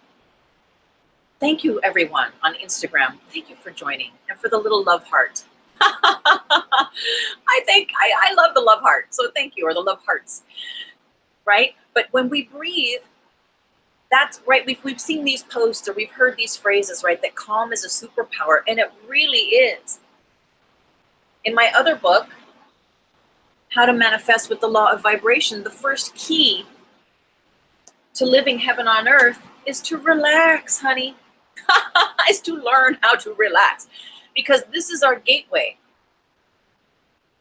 Thank you, everyone on Instagram. Thank you for joining and for the little love heart. I love the love heart, so thank you, or the love hearts, right? But when we breathe, that's right. We've seen these posts, or we've heard these phrases, right? That calm is a superpower, and it really is. In my other book, How to Manifest with the Law of Vibration, the first key to living heaven on earth is to relax, honey. Is to learn how to relax, because this is our gateway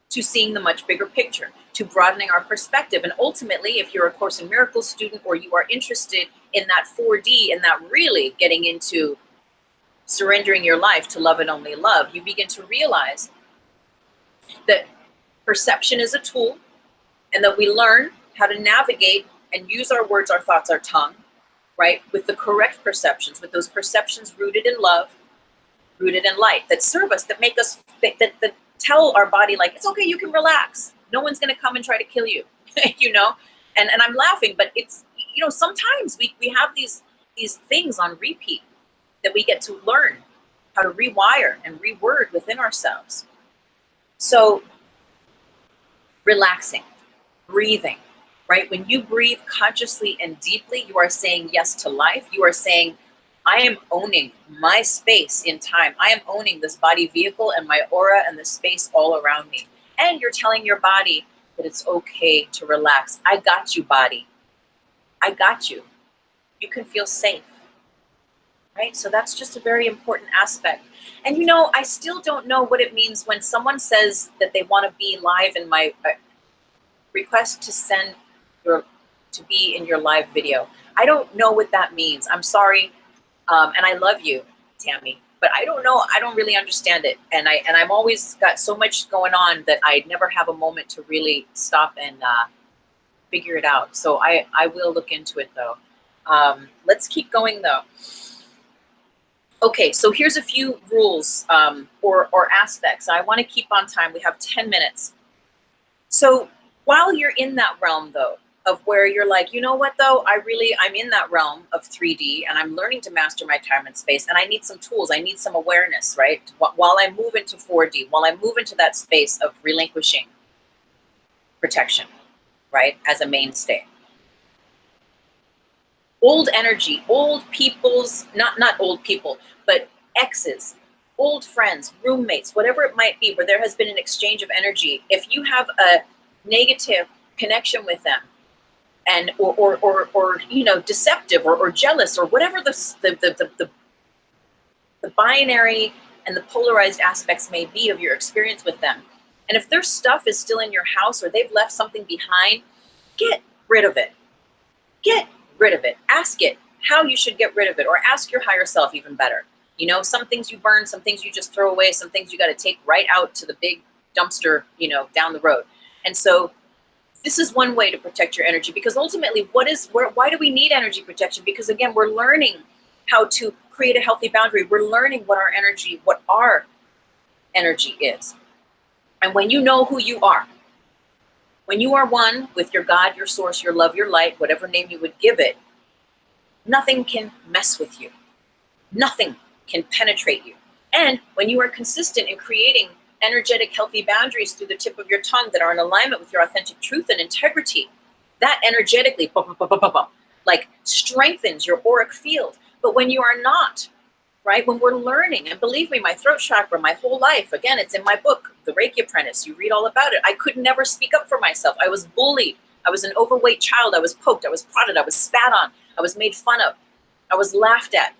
to seeing the much bigger picture, to broadening our perspective. And ultimately, if you're a Course in Miracles student, or you are interested in that 4D and that really getting into surrendering your life to love and only love, you begin to realize that perception is a tool, and that we learn how to navigate and use our words, our thoughts, our tongue, right, with the correct perceptions, with those perceptions rooted in love, rooted in light, that serve us, that make us, that tell our body, like, it's okay, you can relax. No one's going to come and try to kill you, you know? And I'm laughing, but it's, you know, sometimes we have these things on repeat that we get to learn how to rewire and reword within ourselves. So relaxing, breathing, right? When you breathe consciously and deeply, you are saying yes to life. You are saying, I am owning my space in time. I am owning this body vehicle and my aura and the space all around me. And you're telling your body that it's okay to relax. I got you, body. I got you. You can feel safe, right? So that's just a very important aspect. And you know, I still don't know what it means when someone says that they want to be live in my request to be in your live video. I don't know what that means. I'm sorry. And I love you, Tammy, but but I don't know. I don't really understand it. And I'm always got so much going on that I never have a moment to really stop and figure it out. So I will look into it though. Let's keep going though. Okay, so here's a few rules or aspects. I want to keep on time. We have 10 minutes. So while you're in that realm though, of where you're like, you know what though, I'm in that realm of 3D and I'm learning to master my time and space, and I need some tools, I need some awareness, right? While I move into 4D, while I move into that space of relinquishing protection, right, as a mainstay. Old energy, old people's, not old people, but exes, old friends, roommates, whatever it might be, where there has been an exchange of energy. If you have a negative connection with them, and or you know, deceptive or jealous or whatever the binary and the polarized aspects may be of your experience with them, and if their stuff is still in your house or they've left something behind, get rid of it. Get rid of it. Ask it how you should get rid of it, or ask your higher self even better. You know, some things you burn, some things you just throw away, some things you got to take right out to the big dumpster, you know, down the road. And so this is one way to protect your energy, because ultimately why do we need energy protection? Because again, we're learning how to create a healthy boundary. We're learning what our energy is. And when you know who you are, when you are one with your God, your source, your love, your light, whatever name you would give it, nothing can mess with you. Nothing can penetrate you. And when you are consistent in creating energetic, healthy boundaries through the tip of your tongue that are in alignment with your authentic truth and integrity, that energetically, like strengthens your auric field. But when you are not, right, when we're learning, and believe me, my throat chakra, my whole life, again, it's in my book, The REIKI Apprentice, you read all about it. I could never speak up for myself. I was bullied. I was an overweight child. I was poked. I was prodded. I was spat on. I was made fun of. I was laughed at,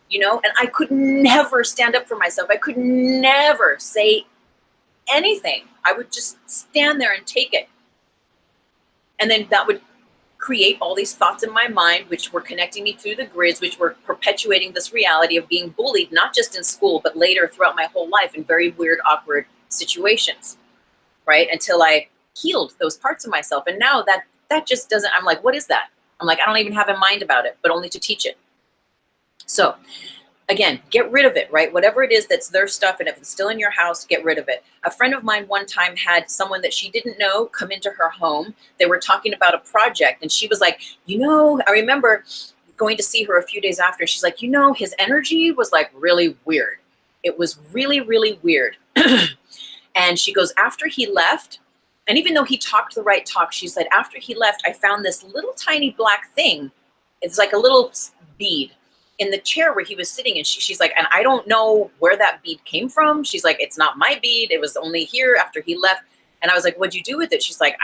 you know, and I could never stand up for myself. I could never say anything. I would just stand there and take it. And then that would create all these thoughts in my mind, which were connecting me through the grids, which were perpetuating this reality of being bullied, not just in school, but later throughout my whole life in very weird, awkward situations, right? Until I healed those parts of myself. And now that just doesn't, I'm like, what is that? I'm like, I don't even have in mind about it, but only to teach it. So again, get rid of it, right? Whatever it is that's their stuff, and if it's still in your house, get rid of it. A friend of mine one time had someone that she didn't know come into her home. They were talking about a project, and she was like, you know, I remember going to see her a few days after. She's like, you know, his energy was like really weird. It was really, really weird. And she goes, after he left, and even though he talked the right talk, she said, after he left, I found this little tiny black thing. It's like a little bead in the chair where he was sitting, and she's like, and I don't know where that bead came from. She's like, it's not my bead. It was only here after he left. And I was like, what'd you do with it? She's like,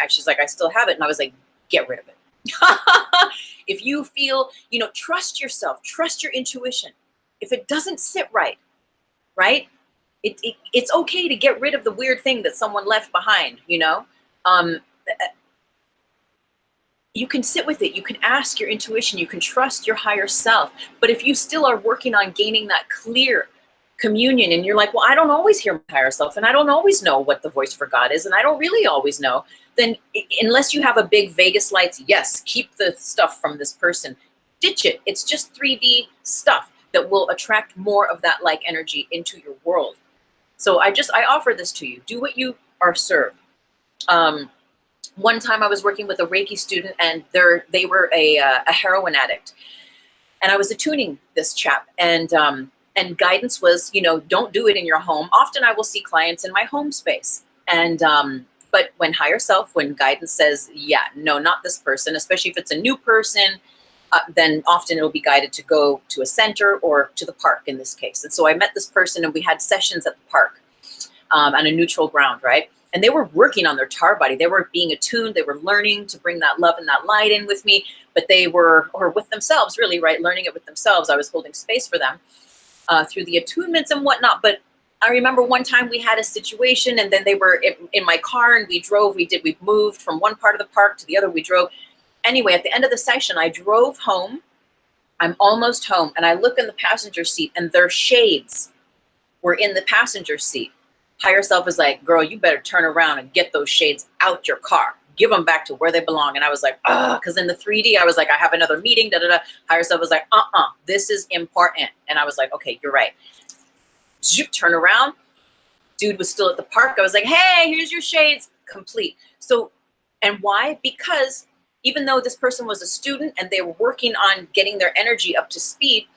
she's like, I still have it. And I was like, get rid of it. If you feel, you know, trust yourself, trust your intuition. If it doesn't sit right, it's okay to get rid of the weird thing that someone left behind, you know? You can sit with it. You can ask your intuition. You can trust your higher self. But if you still are working on gaining that clear communion, and you're like, well, I don't always hear my higher self, and I don't always know what the voice for God is, and I don't really always know, then unless you have a big Vegas lights, yes, keep the stuff from this person. Ditch it. It's just 3D stuff that will attract more of that like energy into your world. So I offer this to you. Do what you are served. One time I was working with a Reiki student, and they were a heroin addict, and I was attuning this chap, and guidance was, you know, don't do it in your home. Often I will see clients in my home space, and but when higher self, when guidance says, yeah, no, not this person, especially if it's a new person, then often it'll be guided to go to a center or to the park in this case. And so I met this person, and we had sessions at the park on a neutral ground, right? And they were working on their tar body. They were being attuned. They were learning to bring that love and that light in with me, but they were, or with themselves really, right? Learning it with themselves. I was holding space for them through the attunements and whatnot. But I remember one time we had a situation, and then they were in my car, and we drove, we moved from one part of the park to the other, we drove. Anyway, at the end of the session, I drove home, I'm almost home, and I look in the passenger seat, and their shades were in the passenger seat. Higher self was like, girl, you better turn around and get those shades out your car. Give them back to where they belong. And I was like, because in the 3D, I was like, I have another meeting, da da da. Higher self was like, this is important. And I was like, okay, you're right. Zoop, turn around. Dude was still at the park. I was like, hey, here's your shades. Complete. So, and why? Because even though this person was a student and they were working on getting their energy up to speed,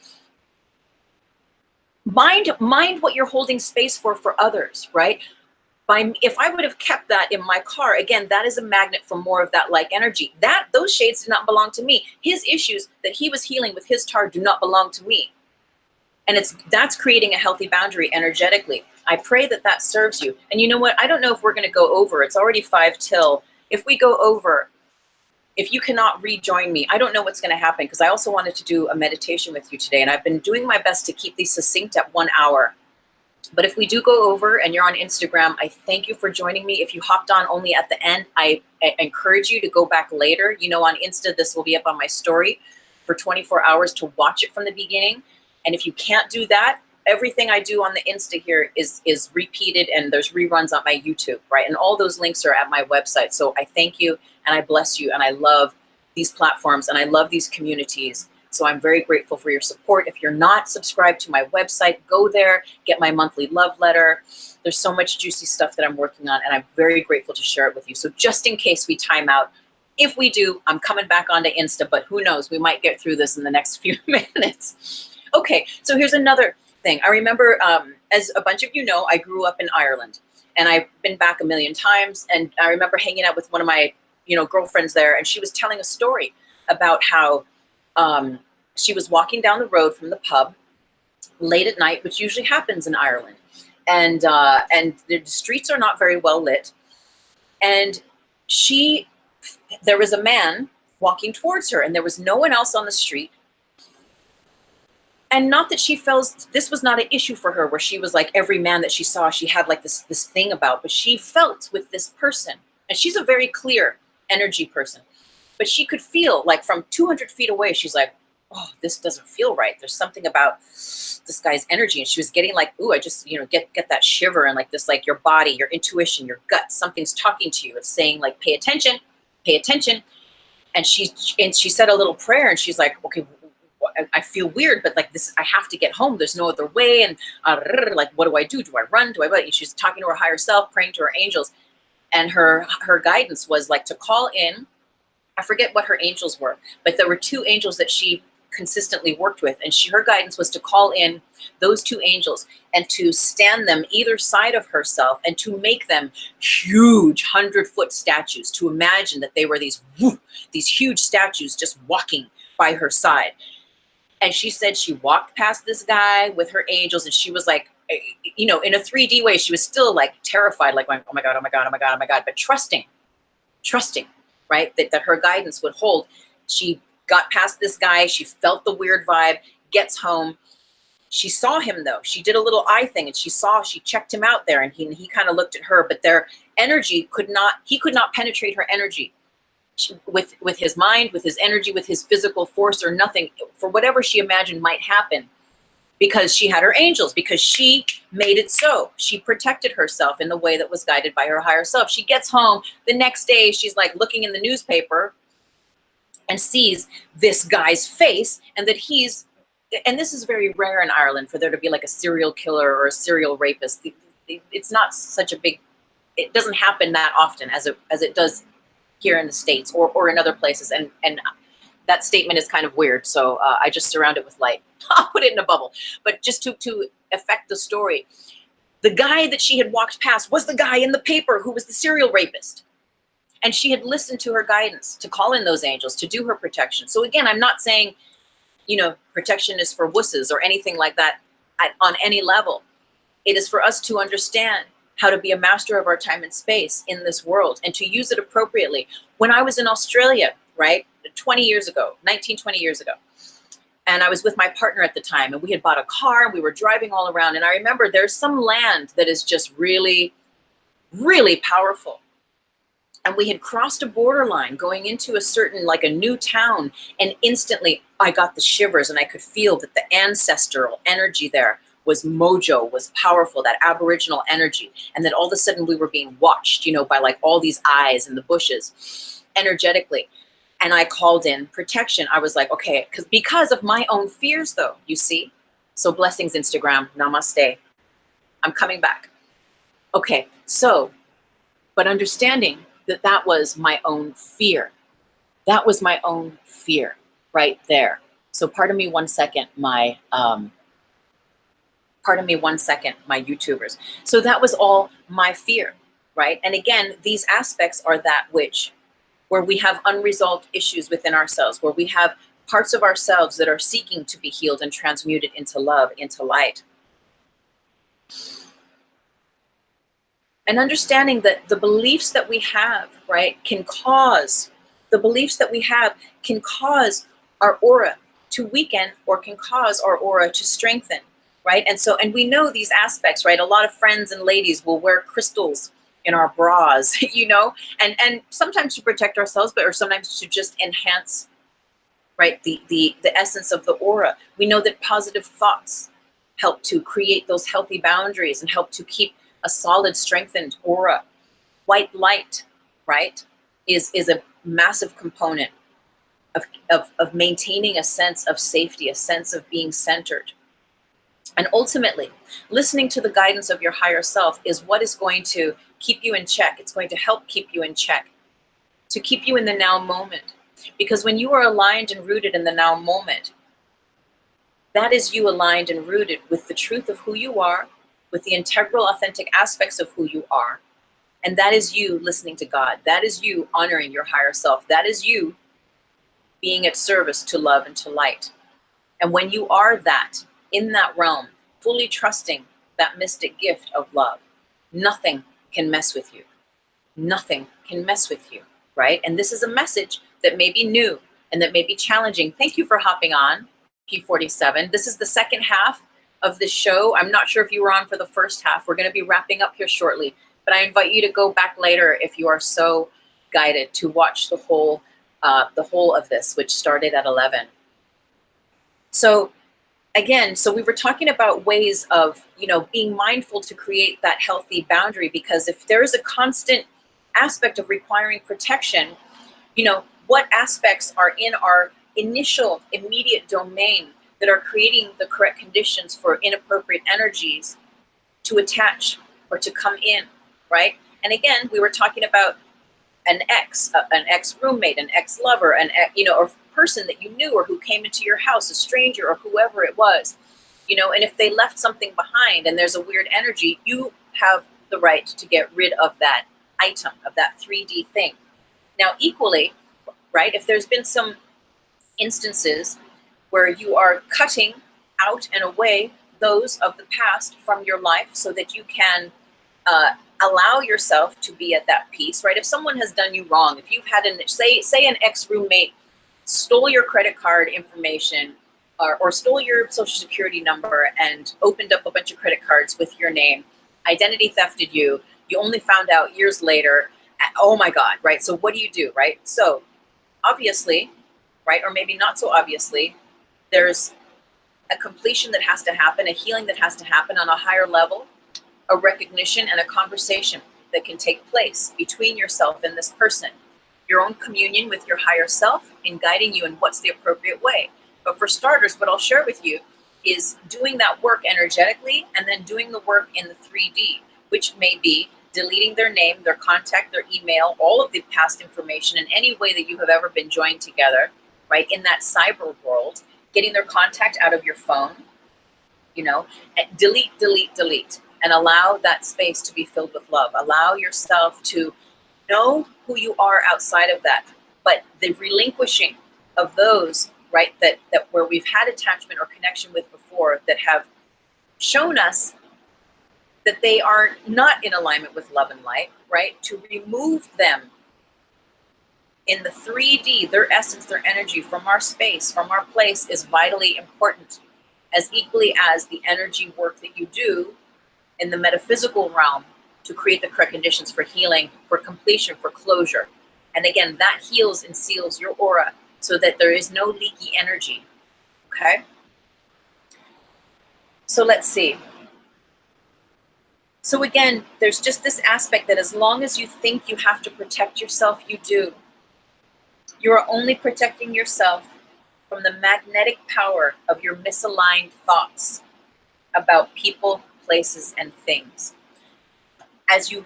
mind what you're holding space for others, right? If I would have kept that in my car, again, that is a magnet for more of that like energy. Those shades do not belong to me. His issues that he was healing with his tar do not belong to me. And that's creating a healthy boundary energetically. I pray that serves you. And you know what? I don't know if we're going to go over. It's already 5 till. If we go over, if you cannot rejoin me, I don't know what's going to happen, because I also wanted to do a meditation with you today. And I've been doing my best to keep these succinct at 1 hour. But if we do go over and you're on Instagram, I thank you for joining me. If you hopped on only at the end, I encourage you to go back later. You know, on Insta, this will be up on my story for 24 hours to watch it from the beginning. And if you can't do that, everything I do on the Insta here is repeated, and there's reruns on my YouTube, right? And all those links are at my website. So I thank you and I bless you, and I love these platforms and I love these communities. So I'm very grateful for your support. If you're not subscribed to my website, go there, get my monthly love letter. There's so much juicy stuff that I'm working on, and I'm very grateful to share it with you. So just in case we time out, if we do, I'm coming back onto Insta, but who knows, we might get through this in the next few minutes. Okay, so here's another thing. I remember, as a bunch of you know, I grew up in Ireland, and I've been back a million times. And I remember hanging out with one of my, girlfriends there, and she was telling a story about how she was walking down the road from the pub late at night, which usually happens in Ireland, and the streets are not very well lit. And there was a man walking towards her, and there was no one else on the street. And not that she felt this was not an issue for her, where she was like, every man that she saw, she had like this thing about, but she felt with this person, and she's a very clear energy person, but she could feel like from 200 feet away, she's like, oh, this doesn't feel right. There's something about this guy's energy. And she was getting like, ooh, I just, get that shiver, and like this, like your body, your intuition, your gut, something's talking to you. It's saying like, pay attention, pay attention. And she said a little prayer, and she's like, okay, I feel weird, but like this, I have to get home. There's no other way. And like, what do I do? Do I run? Do I what? And she's talking to her higher self, praying to her angels. And her guidance was like to call in, I forget what her angels were, but there were 2 angels that she consistently worked with. And her guidance was to call in those 2 angels and to stand them either side of herself, and to make them huge 100-foot statues, to imagine that they were these huge statues just walking by her side. And she said she walked past this guy with her angels, and she was like, in a 3D way, she was still like terrified, like going, oh my God, oh my God, oh my God, oh my God, but trusting, right? That her guidance would hold. She got past this guy. She felt the weird vibe, gets home. She saw him though. She did a little eye thing, and she checked him out there, and he kind of looked at her, but their energy he could not penetrate her energy. With his mind, with his energy, with his physical force, or nothing, for whatever she imagined might happen, because she had her angels, because she made it so. She protected herself in the way that was guided by her higher self. She gets home the next day, she's like looking in the newspaper and sees this guy's face, and that and this is very rare in Ireland, for there to be like a serial killer or a serial rapist. It's not such a big, it doesn't happen that often as it does here in the States or in other places. And that statement is kind of weird. So I just surround it with light. I'll put it in a bubble. But just to affect the story, the guy that she had walked past was the guy in the paper who was the serial rapist. And she had listened to her guidance to call in those angels to do her protection. So again, I'm not saying, protection is for wusses or anything like that on any level. It is for us to understand how to be a master of our time and space in this world, and to use it appropriately. When I was in Australia, right, 20 years ago, and I was with my partner at the time, and we had bought a car, and we were driving all around, and I remember there's some land that is just really, really powerful. And we had crossed a borderline going into a certain, like a new town, and instantly I got the shivers, and I could feel that the ancestral energy there was mojo, was powerful, that aboriginal energy. And then all of a sudden we were being watched, you know, by like all these eyes in the bushes energetically. And I called in protection. I was like, okay, because of my own fears though, you see? So blessings, Instagram, namaste. I'm coming back. Okay, so, but understanding that that was my own fear. That was my own fear right there. So pardon me 1 second, my YouTubers. So that was all my fear, right? And again, these aspects are that where we have unresolved issues within ourselves, where we have parts of ourselves that are seeking to be healed and transmuted into love, into light. And understanding that the beliefs that we have, right, can cause our aura to weaken or can cause our aura to strengthen, right? And so, and we know these aspects, right? A lot of friends and ladies will wear crystals in our bras, you know, and sometimes to protect ourselves, or sometimes to just enhance, right, the essence of the aura. We know that positive thoughts help to create those healthy boundaries and help to keep a solid, strengthened aura. White light, right, is a massive component of maintaining a sense of safety, a sense of being centered. And ultimately, listening to the guidance of your higher self is what is going to keep you in check. It's going to help keep you in check, to keep you in the now moment. Because when you are aligned and rooted in the now moment, that is you aligned and rooted with the truth of who you are, with the integral, authentic aspects of who you are. And that is you listening to God. That is you honoring your higher self. That is you being at service to love and to light. And when you are that, in that realm, fully trusting that mystic gift of love, nothing can mess with you. Nothing can mess with you, right? And this is a message that may be new and that may be challenging. Thank you for hopping on, P47. This is the second half of the show. I'm not sure if you were on for the first half. We're going to be wrapping up here shortly, but I invite you to go back later if you are so guided to watch the whole of this, which started at 11. So again, so we were talking about ways of, you know, being mindful to create that healthy boundary, because if there is a constant aspect of requiring protection, you know, what aspects are in our initial immediate domain that are creating the correct conditions for inappropriate energies to attach or to come in, right? And again, we were talking about an ex roommate, an ex lover, you know, or person that you knew or who came into your house, a stranger or whoever it was, you know, and if they left something behind and there's a weird energy, you have the right to get rid of that item, of that 3D thing. Now, equally, right, if there's been some instances where you are cutting out and away those of the past from your life so that you can allow yourself to be at that peace, right? If someone has done you wrong, if you've had say an ex-roommate stole your credit card information or stole your social security number and opened up a bunch of credit cards with your name, identity thefted you only found out years later, oh my God, right? So what do you do, right? So obviously, right, or maybe not so obviously, there's a completion that has to happen, a healing that has to happen on a higher level, a recognition and a conversation that can take place between yourself and this person, your own communion with your higher self in guiding you in what's the appropriate way. But for starters, what I'll share with you is doing that work energetically and then doing the work in the 3D, which may be deleting their name, their contact, their email, all of the past information in any way that you have ever been joined together, right, in that cyber world, getting their contact out of your phone, you know, and delete, and allow that space to be filled with love. Allow yourself to know who you are outside of that, but the relinquishing of those, right, that where we've had attachment or connection with before that have shown us that they are not in alignment with love and light, right, to remove them in the 3D, their essence, their energy from our space, from our place is vitally important, as equally as the energy work that you do in the metaphysical realm to create the correct conditions for healing, for completion, for closure. And again, that heals and seals your aura so that there is no leaky energy, Okay? So let's see. So again, there's just this aspect that as long as you think you have to protect yourself, you do. You are only protecting yourself from the magnetic power of your misaligned thoughts about people, places, and things. As you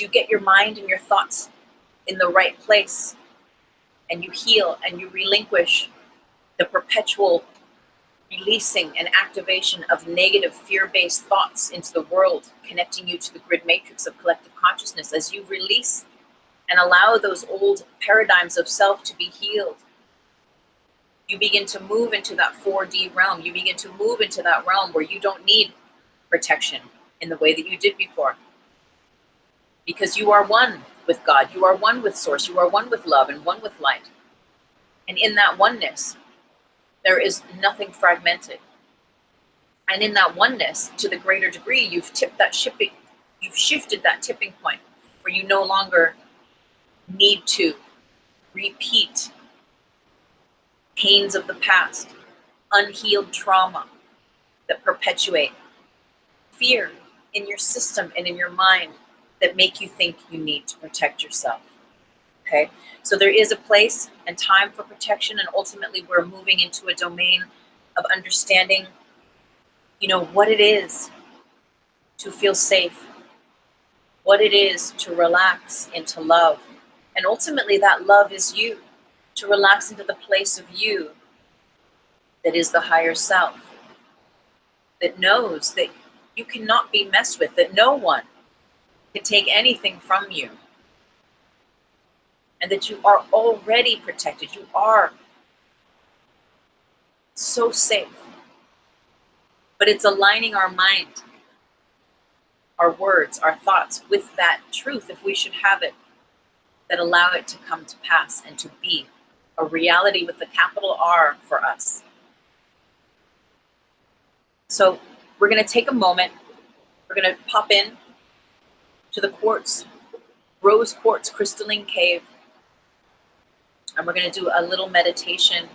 get your mind and your thoughts in the right place, and you heal and you relinquish the perpetual releasing and activation of negative fear-based thoughts into the world, connecting you to the grid matrix of collective consciousness, as you release and allow those old paradigms of self to be healed, you begin to move into that 4D realm. You begin to move into that realm where you don't need protection in the way that you did before. Because you are one with God, you are one with Source, you are one with love and one with light. And in that oneness, there is nothing fragmented. And in that oneness, to the greater degree, you've shifted that tipping point where you no longer need to repeat pains of the past, unhealed trauma that perpetuate fear in your system and in your mind that make you think you need to protect yourself. Okay? So there is a place and time for protection, and ultimately we're moving into a domain of understanding, what it is to feel safe, what it is to relax into love. And ultimately that love is you, to relax into the place of you that is the higher self, that knows that you cannot be messed with, that no one can take anything from you, and that you are already protected. You are so safe. But it's aligning our mind, our words, our thoughts with that truth, if we should have it, that allow it to come to pass and to be a reality with a capital R for us. So we're going to take a moment. We're going to pop in to the rose quartz crystalline cave, and we're going to do a little meditation.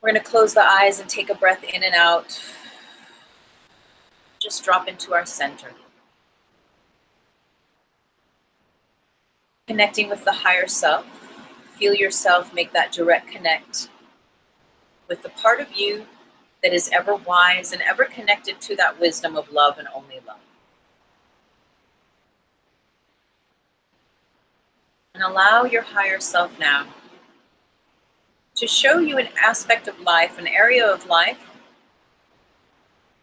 We're going to close the eyes and take a breath in and out. Just drop into our center. Connecting with the higher self. Feel yourself make that direct connect with the part of you that is ever wise and ever connected to that wisdom of love and only love. And allow your higher self now to show you an aspect of life, an area of life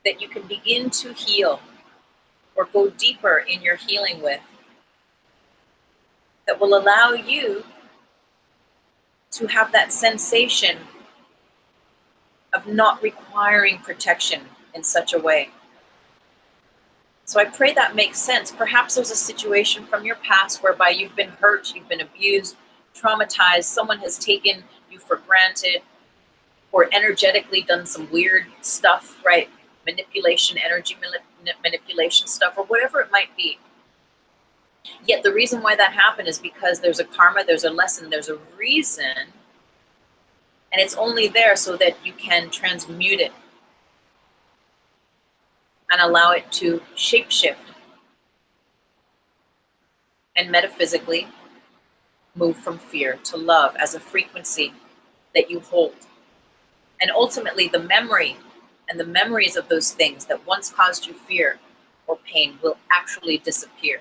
that you can begin to heal or go deeper in your healing with, that will allow you to have that sensation of not requiring protection in such a way. So I pray that makes sense. Perhaps there's a situation from your past whereby you've been hurt, you've been abused, traumatized, someone has taken you for granted, or energetically done some weird stuff, right? Manipulation, energy manipulation stuff, or whatever it might be. Yet the reason why that happened is because there's a karma, there's a lesson, there's a reason, and it's only there so that you can transmute it and allow it to shapeshift and metaphysically move from fear to love as a frequency that you hold. And ultimately the memory and the memories of those things that once caused you fear or pain will actually disappear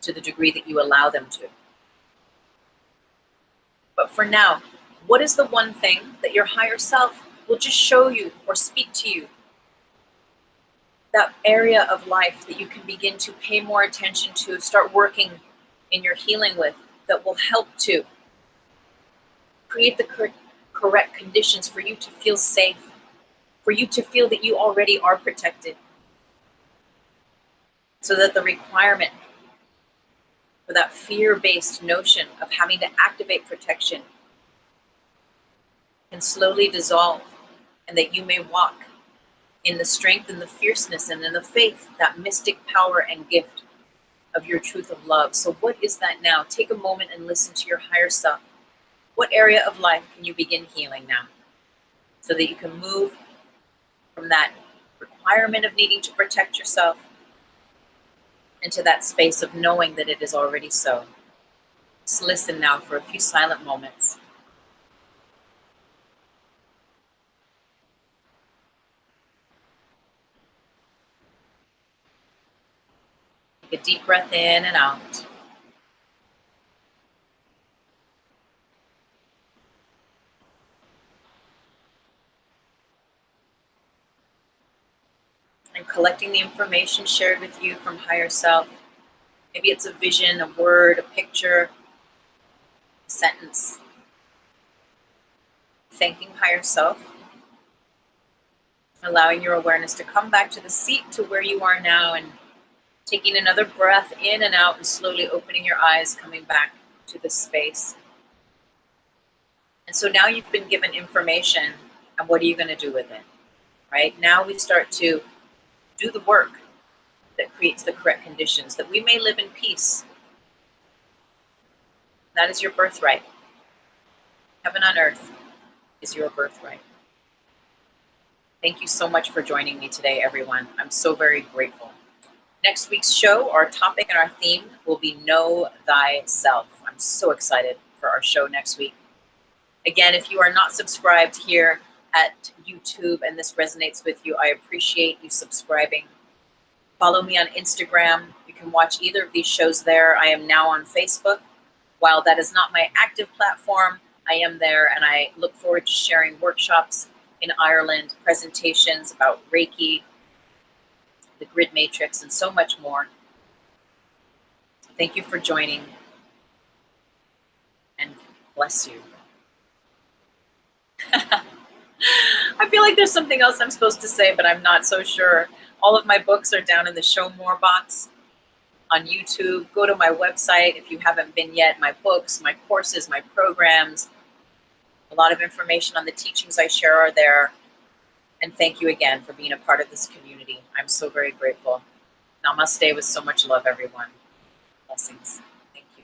to the degree that you allow them to. But for now, what is the one thing that your higher self will just show you or speak to you? That area of life that you can begin to pay more attention to, start working in your healing with, that will help to create the correct conditions for you to feel safe, for you to feel that you already are protected, so that the requirement for that fear-based notion of having to activate protection can slowly dissolve, and that you may walk in the strength and the fierceness and in the faith, that mystic power and gift of your truth of love. So what is that now? Take a moment and listen to your higher self. What area of life can you begin healing now? so that you can move from that requirement of needing to protect yourself into that space of knowing that it is already so. Just listen now for a few silent moments. Take a deep breath in and out. And collecting the information shared with you from higher self. Maybe it's a vision, a word, a picture, a sentence. Thanking higher self. Allowing your awareness to come back to the seat, to where you are now, and taking another breath in and out and slowly opening your eyes, coming back to this space. And so now you've been given information, and what are you going to do with it? Right? Now we start to do the work that creates the correct conditions, that we may live in peace. That is your birthright. Heaven on earth is your birthright. Thank you so much for joining me today, everyone. I'm so very grateful. Next week's show, our topic and our theme will be Know Thyself. I'm so excited for our show next week. Again, if you are not subscribed here at YouTube and this resonates with you, I appreciate you subscribing. Follow me on Instagram. You can watch either of these shows there. I am now on Facebook. While that is not my active platform, I am there, and I look forward to sharing workshops in Ireland, presentations about REIKI, the grid matrix, and so much more. Thank you for joining, and bless you. I feel like there's something else I'm supposed to say, but I'm not so sure. All of my books are down in the Show More box on YouTube. Go to my website if you haven't been yet. My books, my courses, my programs, a lot of information on the teachings I share are there. And thank you again for being a part of this community. I'm so very grateful. Namaste with so much love, everyone. Blessings. Thank you.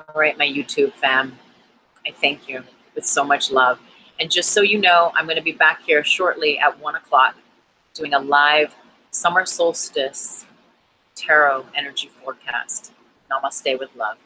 All right, my YouTube fam, I thank you with so much love. And just so you know, I'm going to be back here shortly at 1 o'clock doing a live summer solstice tarot energy forecast. Namaste with love.